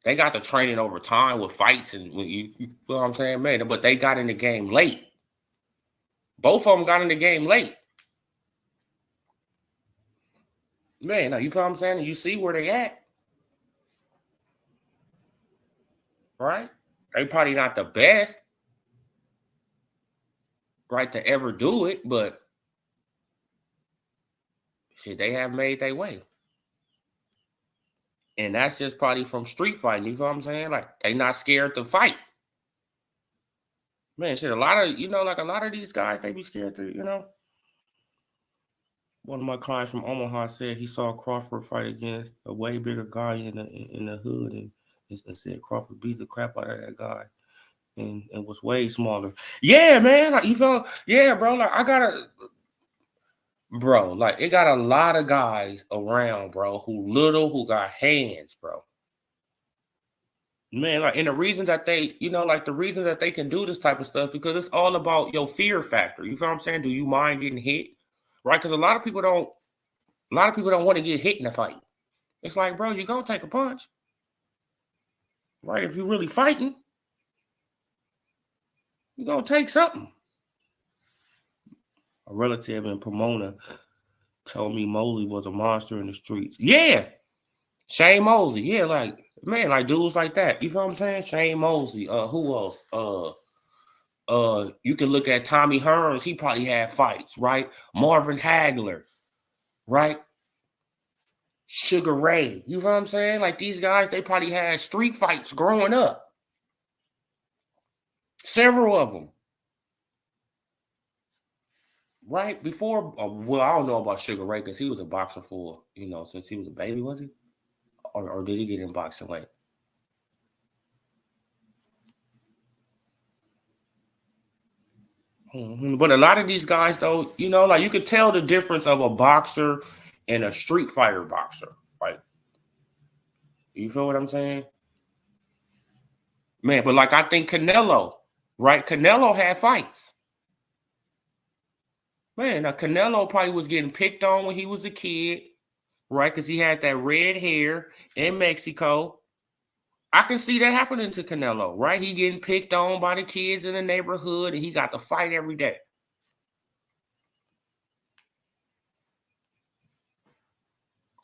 They got the training over time with fights, and you feel what I'm saying, man? But they got in the game late. Both of them got in the game late. Man, you feel what I'm saying? You see where they at. Right? They probably not the best, right, to ever do it, but shit, they have made their way. And that's just probably from street fighting. You feel what I'm saying? Like, they not scared to fight. Man, shit, a lot of these guys, they be scared to. One of my clients from Omaha said he saw Crawford fight against a way bigger guy in the hood, and said Crawford beat the crap out of that guy, and was way smaller. Yeah, man, like, you feel, yeah, bro. Like, like, it got a lot of guys around, bro, who got hands, bro. Man, like, and the reason that they, the reason that they can do this type of stuff, because it's all about your fear factor. You feel what I'm saying? Do you mind getting hit? Right? Because a lot of people don't want to get hit in a fight. It's like, bro, you're gonna take a punch. Right? If you're really fighting, you're gonna take something. A relative in Pomona told me Mosley was a monster in the streets. Yeah. Shane Mosley. Yeah, like, man, like dudes like that. You feel what I'm saying? Shane Mosley. Who else? You can look at Tommy Hearns. He probably had fights, right? Marvin Hagler, right? Sugar Ray. You know what I'm saying? Like, these guys, they probably had street fights growing up. Several of them. Right? Before, well, I don't know about Sugar Ray because he was a boxer for, since he was a baby, was he? Or did he get in boxing late? But a lot of these guys, though, like, you could tell the difference of a boxer and a street fighter boxer. Like, you feel what I'm saying? Man, but like, I think Canelo, right? Canelo had fights. Man, now Canelo probably was getting picked on when he was a kid, right? Because he had that red hair in Mexico. I can see that happening to Canelo, right? He getting picked on by the kids in the neighborhood, and he got to fight every day.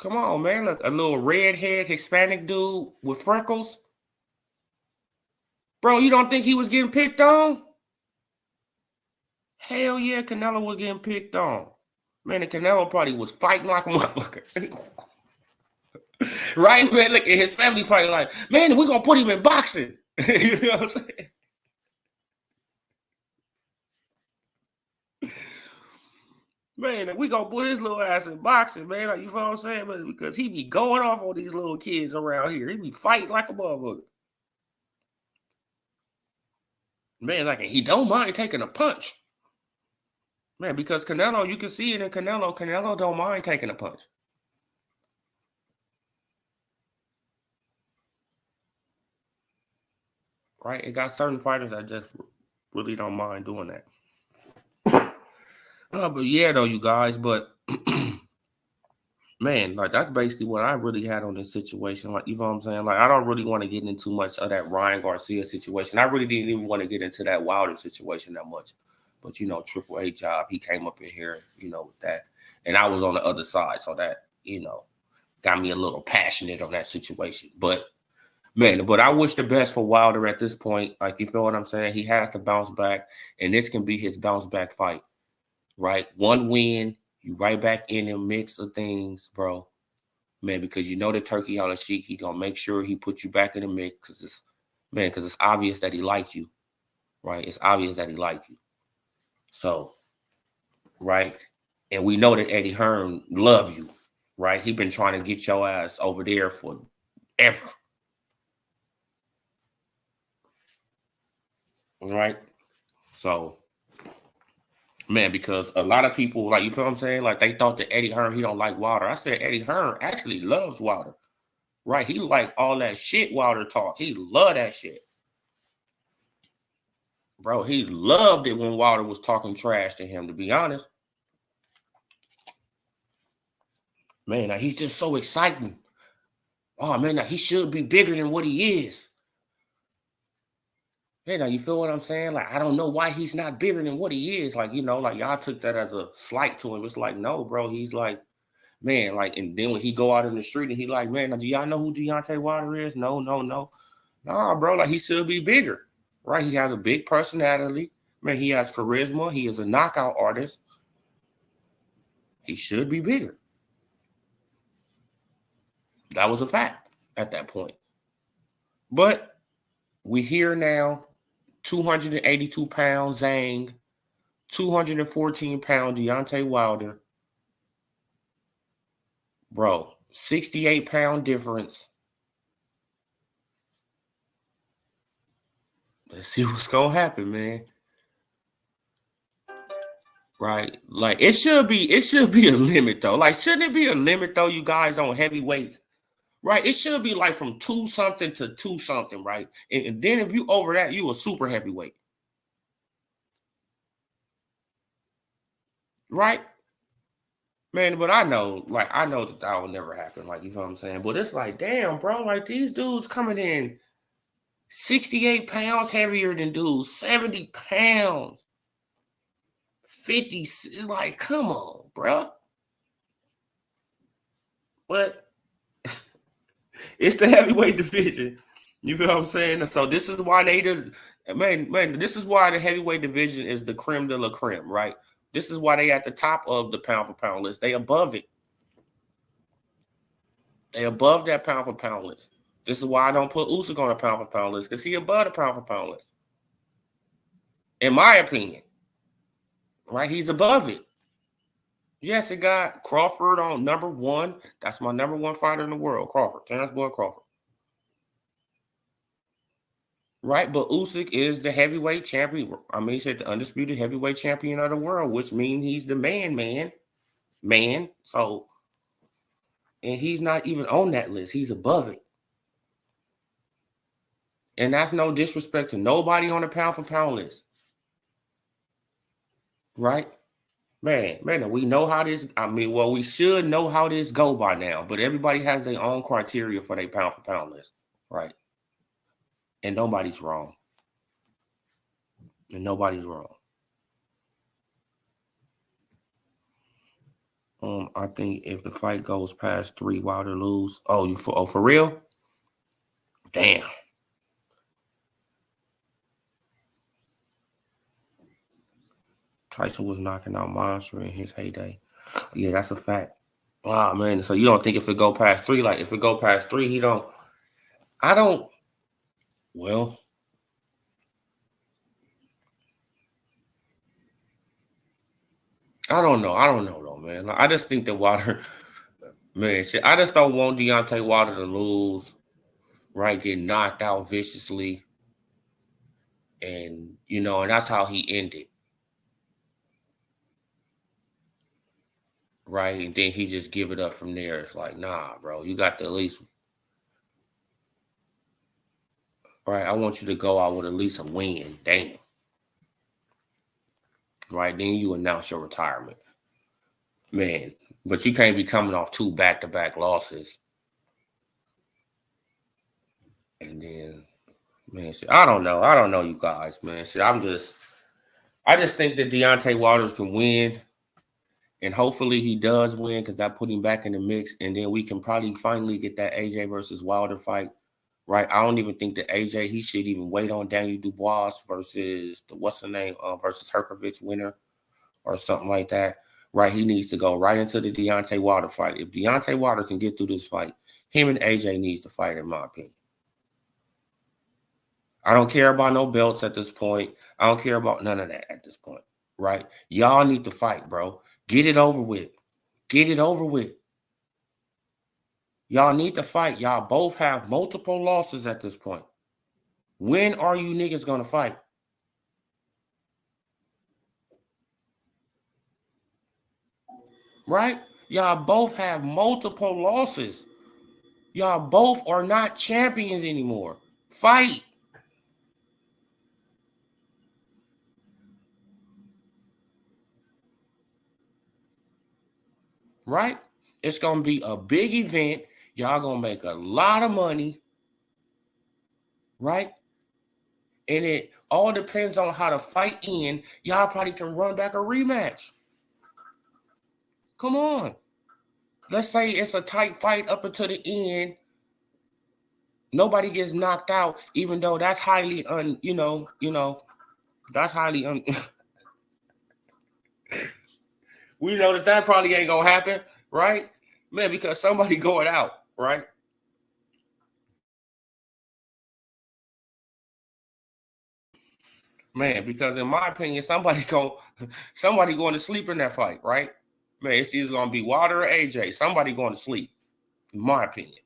Come on, man. Look, a little redhead Hispanic dude with freckles. Bro, you don't think he was getting picked on? Hell yeah, Canelo was getting picked on. Man, the Canelo probably was fighting like a motherfucker. Right, man? Look, and his family's probably like, man, we're going to put him in boxing. You know what I'm saying? Man, we gonna put his little ass in boxing, man. Like, you know what I'm saying? But because he be going off on these little kids around here. He be fighting like a motherfucker. Man, like, he don't mind taking a punch. Man, because Canelo, you can see it in Canelo. Canelo don't mind taking a punch. Right? It got certain fighters that just really don't mind doing that. But yeah, though, you guys. But man, like that's basically what I really had on this situation. Like, you know what I'm saying? Like, I don't really want to get into much of that Ryan Garcia situation. I really didn't even want to get into that Wilder situation that much. But Triple A job, he came up in here, with that. And I was on the other side. So that, got me a little passionate on that situation. But man, but I wish the best for Wilder at this point. Like, you feel what I'm saying? He has to bounce back, and this can be his bounce back fight, right? One win, you right back in the mix of things, bro. Man, because the turkey on the cheek, he gonna make sure he put you back in the mix, because it's obvious that he like you, right? It's obvious that he like you. So, right, and we know that Eddie Hearn loves you, right? He been trying to get your ass over there for ever. Right? So, man, because a lot of people, like, you feel what I'm saying? Like, they thought that Eddie Hearn, he don't like Wilder. I said Eddie Hearn actually loves Wilder. Right? He like all that shit Wilder talk. He love that shit. Bro, he loved it when Wilder was talking trash to him, to be honest. Man, now he's just so exciting. Oh, man, now he should be bigger than what he is. Hey, now you feel what I'm saying? Like, I don't know why he's not bigger than what he is. Like, like y'all took that as a slight to him. It's like, no, bro. He's like, man, like, and then when he go out in the street and he like, man, now, do y'all know who Deontay Wilder is? No. Nah, bro, like, he should be bigger, right? He has a big personality. Man, he has charisma. He is a knockout artist. He should be bigger. That was a fact at that point. But we here now, 282 pounds Zhang, 214 pound Deontay Wilder. Bro, 68-pound difference. Let's see what's gonna happen, man. Right? Like, it should be a limit though. Like, shouldn't it be a limit though, you guys, on heavyweights? Right? It should be like from 2 something to 2 something, right? And then if you over that, you a super heavyweight. Right? Man, but I know that will never happen. Like, you know what I'm saying? But it's like, damn, bro, like these dudes coming in 68 pounds heavier than dudes, 70 pounds, 50. Like, come on, bro. But it's the heavyweight division. You feel what I'm saying? So this is why this is why the heavyweight division is the creme de la creme, right? This is why they at the top of the pound for pound list. They above it. They above that pound for pound list. This is why I don't put Usyk on a pound for pound list, because he above the pound for pound list. In my opinion. Right? He's above it. Yes, it got Crawford on number 1. That's my number 1 fighter in the world, Crawford. Terrence Boyd Crawford. Right? But Usyk is the heavyweight champion. I mean, he said the undisputed heavyweight champion of the world, which means he's the man. So, and he's not even on that list. He's above it. And that's no disrespect to nobody on the pound for pound list. Right? Man, we know how this, we should know how this go by now, but everybody has their own criteria for their pound for pound list, right? And nobody's wrong. I think if the fight goes past 3, Wilder lose. Oh, for real? Damn. Tyson was knocking out Monster in his heyday. Yeah, that's a fact. Wow, man. So you don't think if it go past 3, like if it go past 3, I don't know though, man. Like, I just think that Wilder, man, shit, I just don't want Deontay Wilder to lose, right? Get knocked out viciously. And, and that's how he ended. Right? And then he just give it up from there. It's like, nah, bro, you got to at least, right? I want you to go out with at least a win. Damn. Right? Then you announce your retirement. Man, But you can't be coming off 2 back-to-back losses. And then, man, shit, I don't know. I don't know, you guys, man. Shit, I just think that Deontay Wilder can win. And hopefully he does win because that put him back in the mix. And then we can probably finally get that AJ versus Wilder fight. Right? I don't even think that AJ, he should even wait on Daniel Dubois versus the what's the name versus Herkovich winner or something like that. Right? He needs to go right into the Deontay Wilder fight. If Deontay Wilder can get through this fight, him and AJ needs to fight, in my opinion. I don't care about no belts at this point. I don't care about none of that at this point. Right? Y'all need to fight, bro. Get it over with. Get it over with. Y'all need to fight. Y'all both have multiple losses at this point. When are you niggas going to fight? Right? Y'all both have multiple losses. Y'all both are not champions anymore. Fight. Right? It's going to be a big event. Y'all going to make a lot of money. Right? And it all depends on how the fight ends. Y'all probably can run back a rematch. Come on. Let's say it's a tight fight up until the end. Nobody gets knocked out, even though that's highly that's highly we know that probably ain't gonna happen, right? Man, because somebody going out, right? Man, because in my opinion, somebody going to sleep in that fight, right? Man, it's either gonna be Wilder or AJ. Somebody going to sleep, in my opinion.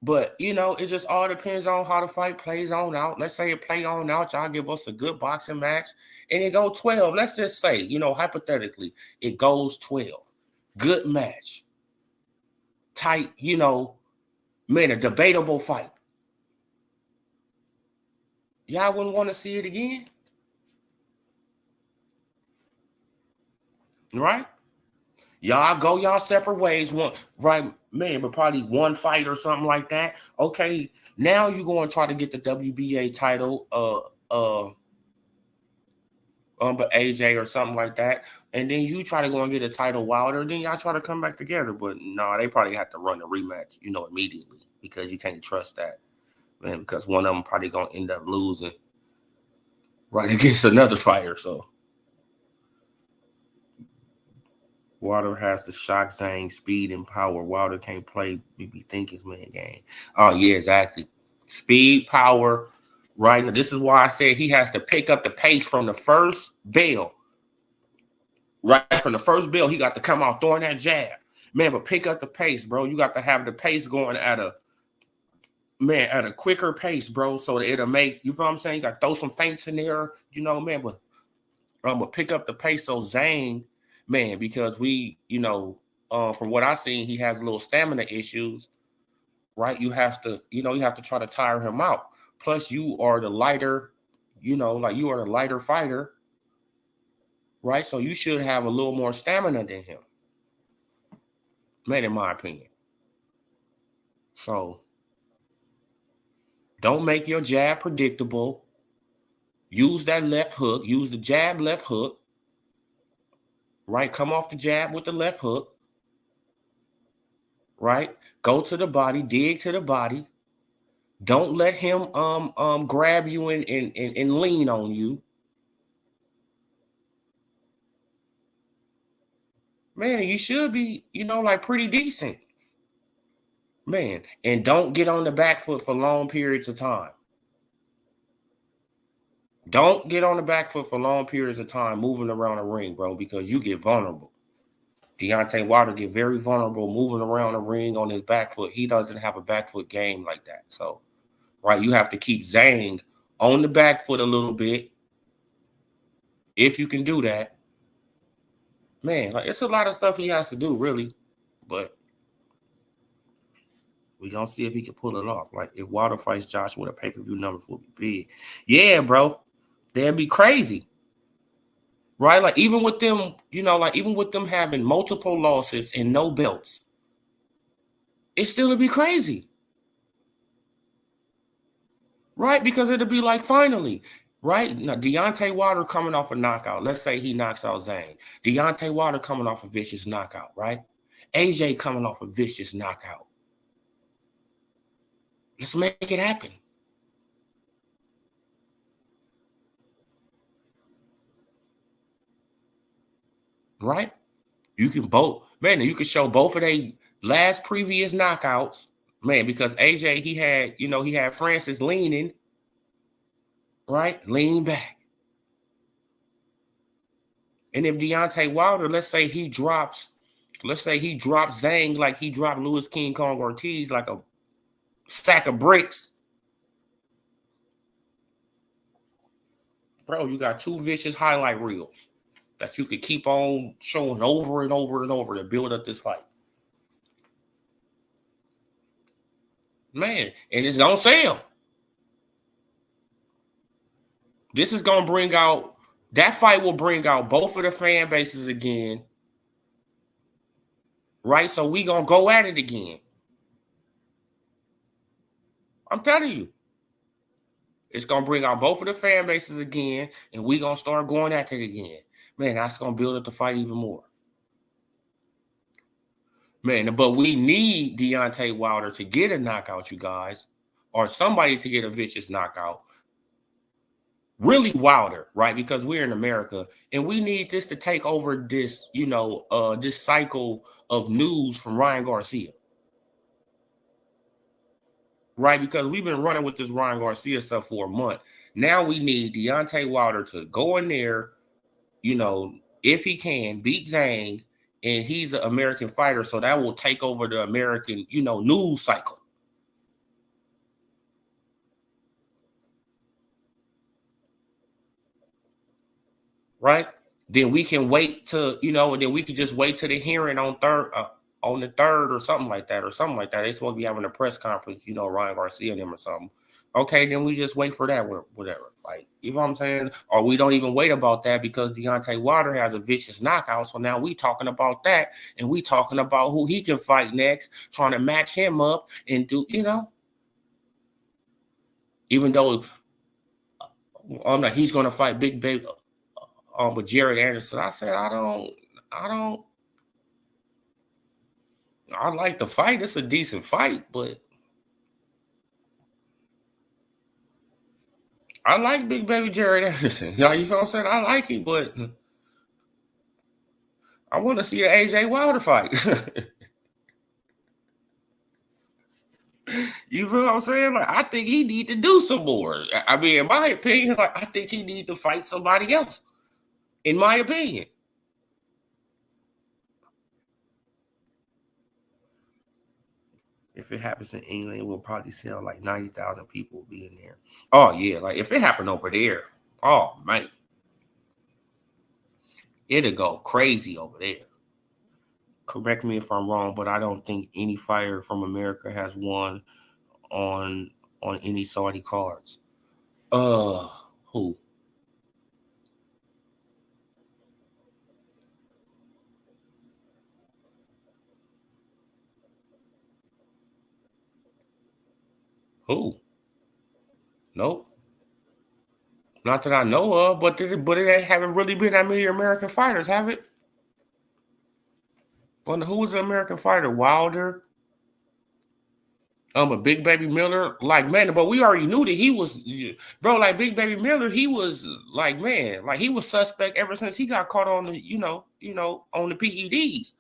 But it just all depends on how the fight plays on out. Let's say it play on out, y'all give us a good boxing match, and it go 12. Let's just say, hypothetically, it goes 12. Good match. Tight, man, a debatable fight. Y'all wouldn't want to see it again? Right? Y'all go y'all separate ways, one right, man, but probably one fight or something like that. Okay, now you're going to try to get the WBA title, but AJ or something like that, and then you try to go and get a title Wilder, then y'all try to come back together. But no, they probably have to run a rematch, immediately because you can't trust that, man, because one of them probably gonna end up losing right against another fighter. So Wilder has the shock Zhang speed and power. Wilder can't play BB Thinkers man game. Oh yeah, exactly. Speed, power. Right now, this is why I said he has to pick up the pace from the first bell. Right from the first bell, he got to come out throwing that jab. Man, but pick up the pace, bro. You got to have the pace going at a quicker pace, bro. So that it'll make, you know what I'm saying? You got to throw some feints in there, man, but pick up the pace. So Zhang, man, because we, from what I've seen, he has a little stamina issues, right? You have to try to tire him out. Plus, you are the lighter, you are the lighter fighter, right? So you should have a little more stamina than him, man, in my opinion. So don't make your jab predictable. Use that left hook. Use the jab, left hook. Right? Come off the jab with the left hook. Right? Go to the body. Dig to the body. Don't let him grab you and lean on you. Man, you should be, like pretty decent. Man, and don't get on the back foot for long periods of time. Don't get on the back foot for long periods of time moving around the ring, bro, because you get vulnerable. Deontay Wilder get very vulnerable moving around the ring on his back foot. He doesn't have a back foot game like that. So, right, you have to keep Zhang on the back foot a little bit. If you can do that, man, like it's a lot of stuff he has to do, really. But we're going to see if he can pull it off. Like, if Wilder fights Joshua, the pay-per-view numbers will be big. Yeah, bro. They'll be crazy. right? Like even with them, like even with them having multiple losses and no belts, it still would be crazy, right? Because it'll be like finally, right? Now Deontay Wilder coming off a knockout. Let's say he knocks out Zhang. Deontay Wilder coming off a vicious knockout, right? AJ coming off a vicious knockout. Let's make it happen. Right? You can both, man, you can show both of their last previous knockouts, man, because AJ, he had Francis leaning, right? Lean back. And if Deontay Wilder, let's say he drops Zhang like he dropped Louis King Kong Ortiz like a sack of bricks. Bro, you got two vicious highlight reels that you could keep on showing over and over and over to build up this fight. Man, and it's gonna sell. This is gonna bring out, that fight will bring out both of the fan bases again. Right? So we gonna go at it again. I'm telling you. It's gonna bring out both of the fan bases again, and we gonna start going at it again. Man, that's gonna build up the fight even more. Man, but we need Deontay Wilder to get a knockout, you guys, or somebody to get a vicious knockout. Really Wilder, right? Because we're in America, and we need this to take over this, this cycle of news from Ryan Garcia. Right? Because we've been running with this Ryan Garcia stuff for a month. Now we need Deontay Wilder to go in there, if he can, beat Zhang, and he's an American fighter, so that will take over the American, news cycle. Right? Then we can wait to, and then we can just wait to the hearing on the third or something like that. They're supposed to be having a press conference, Ryan Garcia and them or something. Okay, then we just wait for that, whatever. Like, you know what I'm saying? Or we don't even wait about that because Deontay Wilder has a vicious knockout. So now we talking about that, and we talking about who he can fight next, trying to match him up and do, even though he's going to fight Big Baby with Jared Anderson. I said, I like the fight. It's a decent fight, but I like Big Baby Jared Anderson. You feel what I'm saying? I like him, but I want to see the AJ Wilder fight. You feel what I'm saying? Like, I think he need to do some more. I mean, in my opinion, I think he need to fight somebody else. In my opinion. If it happens in England, we'll probably sell like 90,000 people will be in there. Oh, yeah. Like, if it happened over there, oh, man. It'll go crazy over there. Correct me if I'm wrong, but I don't think any fighter from America has won on any Saudi cards. Who? Who? Nope. Not that I know of, but it haven't really been that many American fighters, have it? Well, who was the American fighter? Wilder? A Big Baby Miller? Like, man, but we already knew that he was, bro, like Big Baby Miller, he was like, man, like he was suspect ever since he got caught on the, on the PEDs.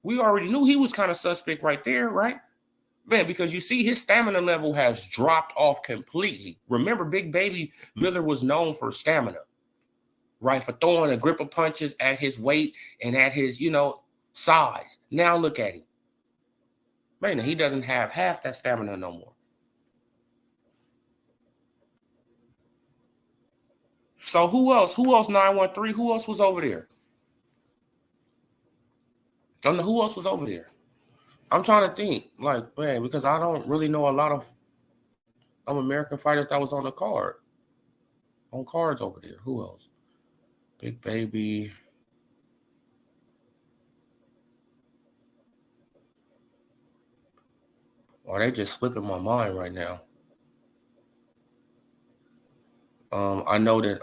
We already knew he was kind of suspect right there, right? Man, because you see his stamina level has dropped off completely. Remember, Big Baby Miller was known for stamina, right? For throwing a grip of punches at his weight and at his, size. Now look at him. Man, he doesn't have half that stamina no more. So who else? 913? Who else was over there? I don't know who else was over there. I'm trying to think, like, man, because I don't really know a lot of American fighters that was on the card. On cards over there. Who else? Big Baby. Oh, they just slipping my mind right now. I know that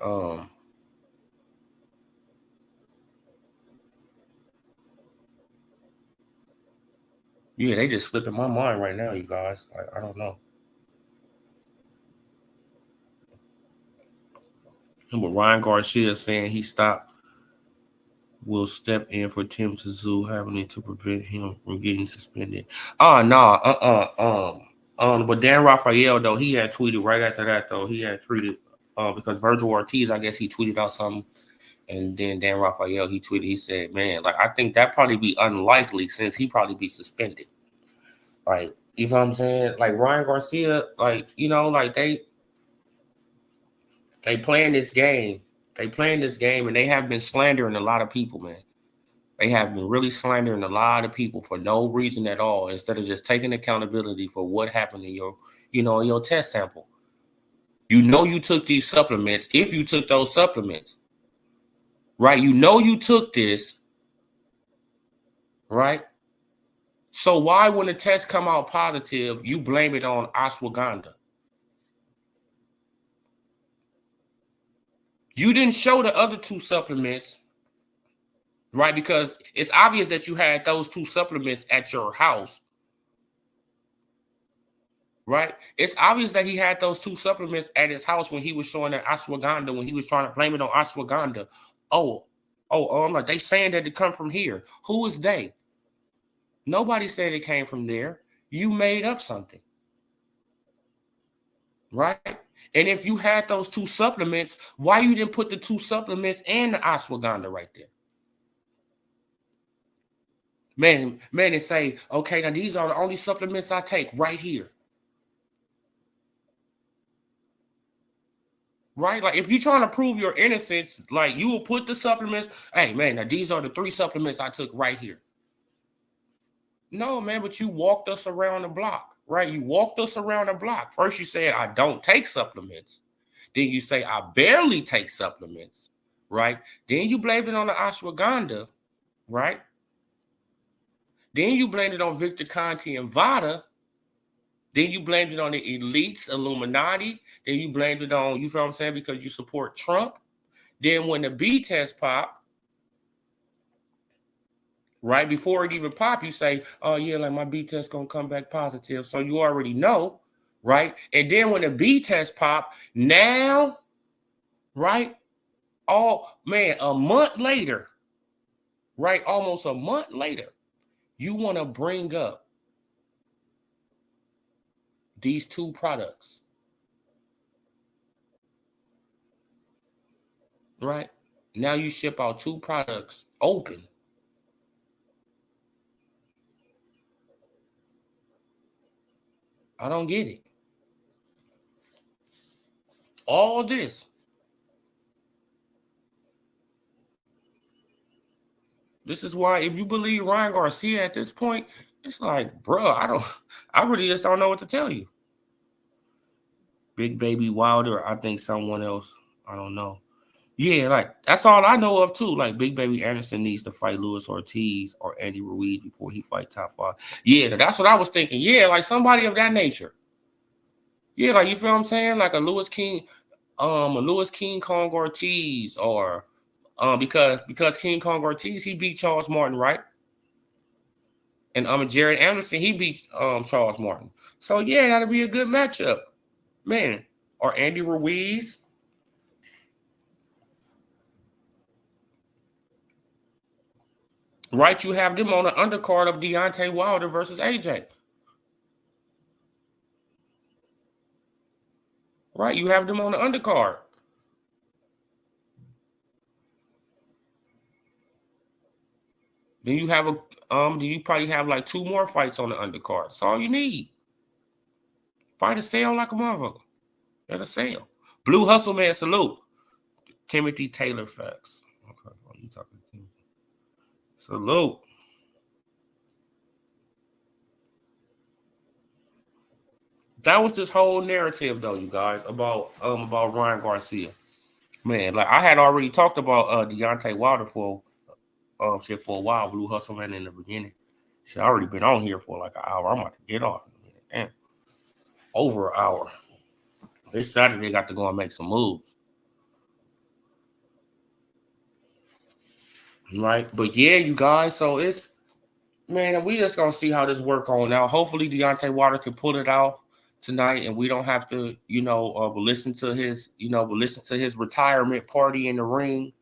yeah, they just slipping my mind right now, you guys. Like, I don't know. But Ryan Garcia saying he stopped will step in for Tim Tszyu, having to prevent him from getting suspended. Oh no, but Dan Raphael though, he had tweeted right after that though. He had tweeted because Virgil Ortiz, I guess he tweeted out something, and then Dan Raphael he tweeted. He said, "Man, like I think that probably be unlikely since he probably be suspended." Like, you know what I'm saying? Like Ryan Garcia, like like they playing this game. They playing this game, and they have been slandering a lot of people, man. They have been really slandering a lot of people for no reason at all, instead of just taking accountability for what happened in your, in your test sample. You took these supplements. If you took those supplements, right? You took this, right? So why, when the test come out positive, you blame it on ashwagandha? You didn't show the other two supplements, right? Because it's obvious that you had those two supplements at your house, right? It's obvious that he had those two supplements at his house when he was showing that ashwagandha, when he was trying to blame it on ashwagandha. I'm like, they saying that it come from here. Who is they? Nobody said it came from there. You made up something, right? And if you had those two supplements, why you didn't put the two supplements and the ashwagandha right there? Man, and say, okay, now these are the only supplements I take right here. Right? Like, if you're trying to prove your innocence, like, you will put the supplements, hey, man, now these are the 3 supplements I took right here. No, man, but you walked us around the block, right? You walked us around the block. First, you said, I don't take supplements. Then you say, I barely take supplements, right? Then you blame it on the ashwagandha, right? Then you blamed it on Victor Conti and Vada. Then you blamed it on the elites, Illuminati. Then you blamed it on, you feel what I'm saying, because you support Trump. Then when the B test popped, right before it even popped, you say, oh, yeah, like my B test going to come back positive. So you already know, right? And then when the B test popped, now, right? Oh, man, a month later, right? Almost a month later, you want to bring up these 2 products, right? Now you ship out 2 products open. I don't get it. All this. This is why, if you believe Ryan Garcia at this point, it's like, bro, I really just don't know what to tell you. Big Baby Wilder, I think someone else, I don't know. Yeah, like, that's all I know of too. Like, Big Baby Anderson needs to fight Luis Ortiz or Andy Ruiz before he fight Top 5. Yeah, that's what I was thinking. Yeah, like somebody of that nature. Yeah, like, you feel what I'm saying? Like a Louis King Kong Ortiz, or because King Kong Ortiz, he beat Charles Martin, right? And Jared Anderson, he beat Charles Martin. So yeah, that'll be a good matchup, man. Or Andy Ruiz. Right, you have them on the undercard of Deontay Wilder versus AJ. Right, you have them on the undercard. Then you have then you probably have like 2 more fights on the undercard. That's all you need. Fight a sale like a motherfucker. Let a sale. Blue Hustle Man, salute. Timothy Taylor facts. Okay, what are you talking to? Salute. That was this whole narrative, though, you guys, about Ryan Garcia. Man, like I had already talked about Deontay Wilder for shit for a while, Blue Hustle Man in the beginning. Shit, I already been on here for like an hour. I'm about to get off. Damn, over an hour. This Saturday got to go and make some moves. Right? But yeah, you guys, so it's man, we just gonna see how this work on now. Hopefully Deontay Wilder can pull it out tonight and we don't have to, listen to his retirement party in the ring.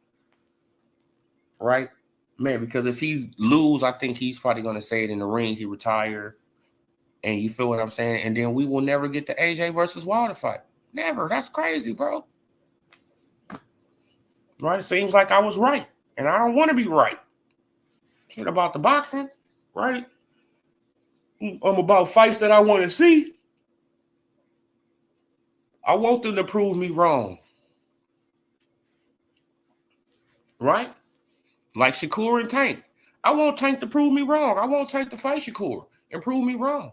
Right? Man, because if he lose, I think he's probably gonna say it in the ring, he retired. And you feel what I'm saying? And then we will never get the AJ versus Wilder fight. Never. That's crazy, bro. Right? It seems like I was right. And I don't want to be right. Shit about the boxing, right? I'm about fights that I want to see. I want them to prove me wrong. Right? Like Shakur and Tank. I want Tank to prove me wrong. I want Tank to fight Shakur and prove me wrong.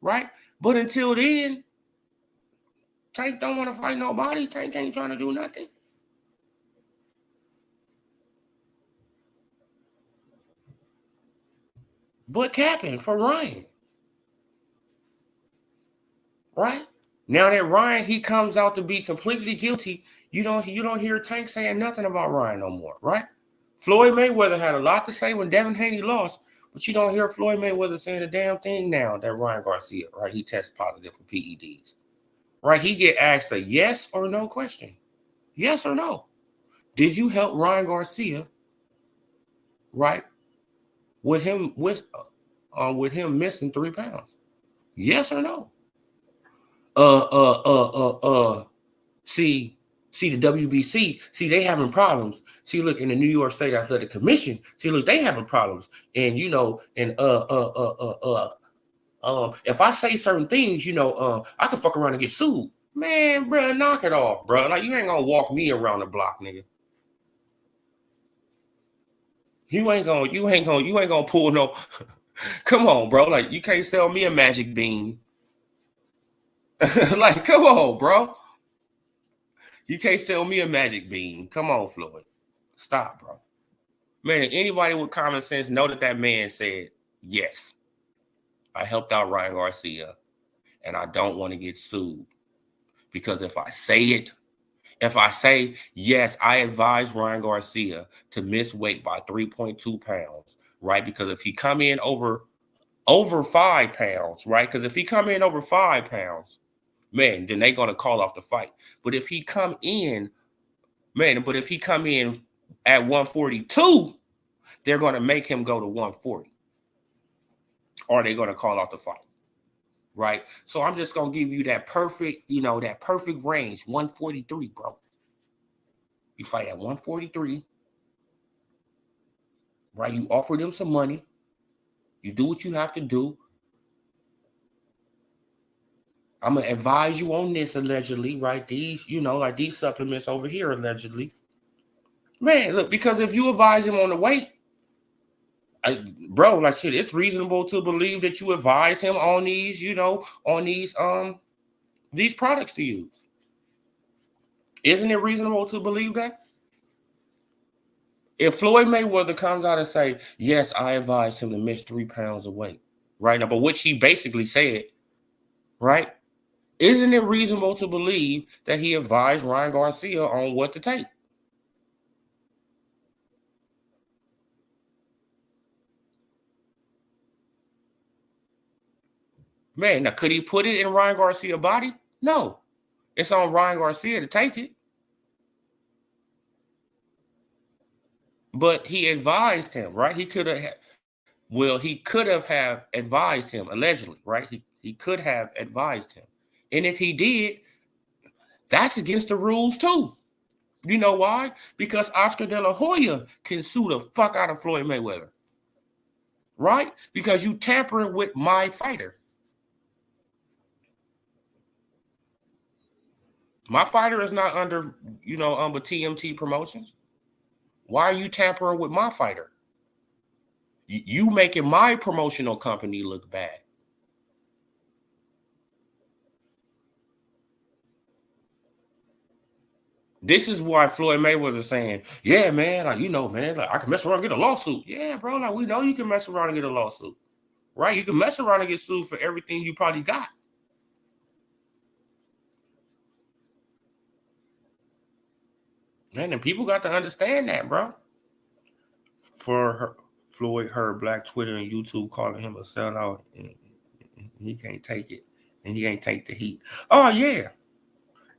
Right? But until then, Tank don't want to fight nobody. Tank ain't trying to do nothing. But capping for Ryan. Right? Now that Ryan, he comes out to be completely guilty, you don't hear Tank saying nothing about Ryan no more, right? Floyd Mayweather had a lot to say when Devin Haney lost, but you don't hear Floyd Mayweather saying a damn thing now that Ryan Garcia, right? He tests positive for PEDs. Right? He get asked a yes or no question. Yes or no. Did you help Ryan Garcia, right? With him missing 3 pounds? Yes or no? See the WBC, see they having problems. See, look, in the New York State Athletic Commission, see, look, they having problems. And if I say certain things, I can fuck around and get sued. Man, bro, knock it off, bro. Like, you ain't gonna walk me around the block, nigga. You ain't gonna pull no. Come on, bro. Like, you can't sell me a magic bean. Like, come on, bro. You can't sell me a magic bean. Come on, Floyd. Stop, bro. Man, anybody with common sense know that man said, yes, I helped out Ryan Garcia, and I don't want to get sued. Because if I say, yes, I advise Ryan Garcia to miss weight by 3.2 pounds, right? Because if he come in over 5 pounds, right? Because if he come in over 5 pounds, man, then they're going to call off the fight. But if he come in at 142, they're going to make him go to 140. Or they're going to call off the fight. Right? So I'm just going to give you that perfect range, 143, bro. You fight at 143. Right? You offer them some money. You do what you have to do. I'm going to advise you on this allegedly, right? These supplements over here allegedly. Man, look, because if you advise him on the weight, bro, like shit, it's reasonable to believe that you advise him on these, these products to use. Isn't it reasonable to believe that? If Floyd Mayweather comes out and say, yes, I advise him to miss 3 pounds of weight, right? Now, but which he basically said, right? Isn't it reasonable to believe that he advised Ryan Garcia on what to take? Man, now could he put it in Ryan Garcia's body? No. It's on Ryan Garcia to take it. But he advised him, right? He could have advised him, allegedly, right? He could have advised him. And if he did, that's against the rules too. You know why? Because Oscar De La Hoya can sue the fuck out of Floyd Mayweather. Right? Because you tampering with my fighter. My fighter is not under TMT Promotions. Why are you tampering with my fighter? You making my promotional company look bad. This is why Floyd Mayweather is saying, yeah, man, like, you know, man, like, I can mess around and get a lawsuit. Yeah, bro, like, we know you can mess around and get a lawsuit, right? You can mess around and get sued for everything you probably got. Man, and people got to understand that, bro. For her, Floyd heard Black Twitter and YouTube calling him a sellout, and he can't take it, and he can't take the heat. Oh, yeah.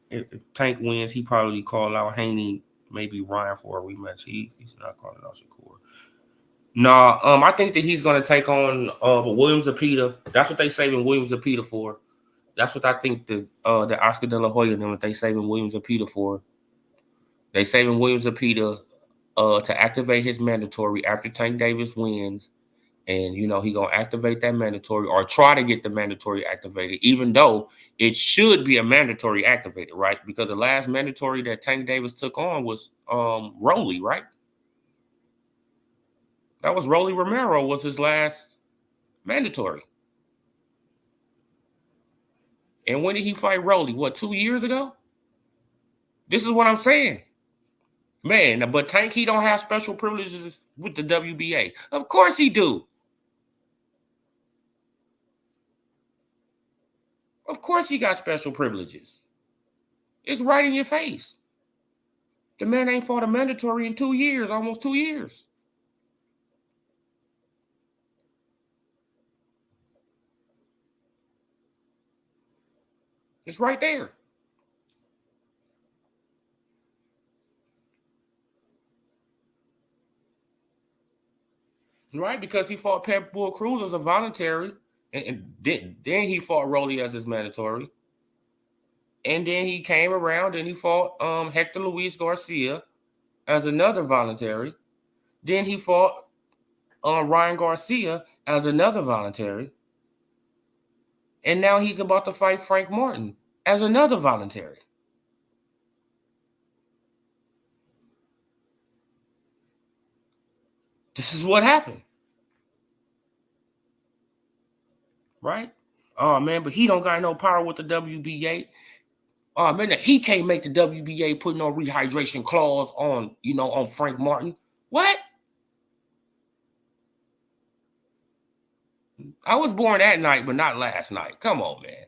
If Tank wins, he probably call out Haney, maybe Ryan for a rematch. He's not calling out Shakur. Nah, I think that he's gonna take on Williams Apita. That's what they saving Williams Apita for. That's what I think the Oscar De La Hoya and them, what they saving Williams Apita for. They saving Williams Apita to activate his mandatory after Tank Davis wins. And you know he gonna activate that mandatory or try to get the mandatory activated, even though it should be a mandatory activated, right? Because the last mandatory that Tank Davis took on was Rolly, right? That was Rolly Romero was his last mandatory. And when did he fight Rolly? What, 2 years ago? This is what I'm saying. Man, but Tank, he don't have special privileges with the WBA. Of course he do. Of course he got special privileges. It's right in your face. The man ain't fought a mandatory in 2 years, almost 2 years. It's right there. Right? Because he fought Pep Bull Cruz as a voluntary, and then he fought Rolly as his mandatory. And then he came around and he fought Hector Luis Garcia as another voluntary. Then he fought Ryan Garcia as another voluntary. And now he's about to fight Frank Martin as another voluntary. This is what happened. Right? Oh, man, but he don't got no power with the WBA. Oh, man, he can't make the WBA put no rehydration clause on, on Frank Martin. What? I was born that night, but not last night. Come on, man.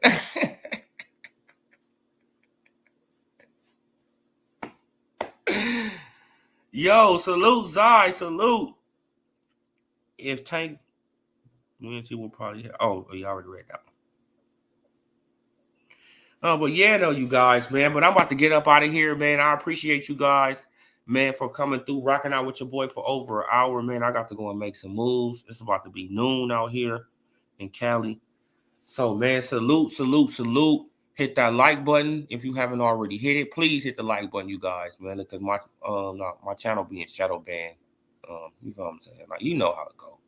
Yo, salute, Zai, salute. If Tank wins, he will probably have. Oh, you already read that one. But yeah, no, you guys, man. But I'm about to get up out of here, man. I appreciate you guys, man, for coming through, rocking out with your boy for over an hour, man. I got to go and make some moves. It's about to be noon out here in Cali. So, man, salute, salute, salute. Hit that like button if you haven't already hit it. Please hit the like button, you guys, man, because my channel being shadow banned. You know what I'm saying? Like, you know how it go.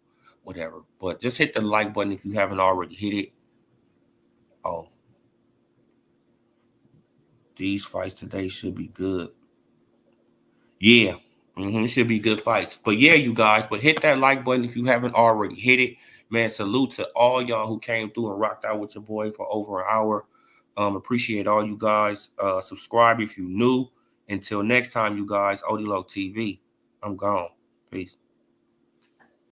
Whatever. But just hit the like button if you haven't already hit it. Oh. These fights today should be good. Yeah. It should be good fights. But yeah, you guys, but hit that like button if you haven't already hit it. Man, salute to all y'all who came through and rocked out with your boy for over an hour. Appreciate all you guys. Subscribe if you're new. Until next time, you guys, Odilog TV. I'm gone. Peace.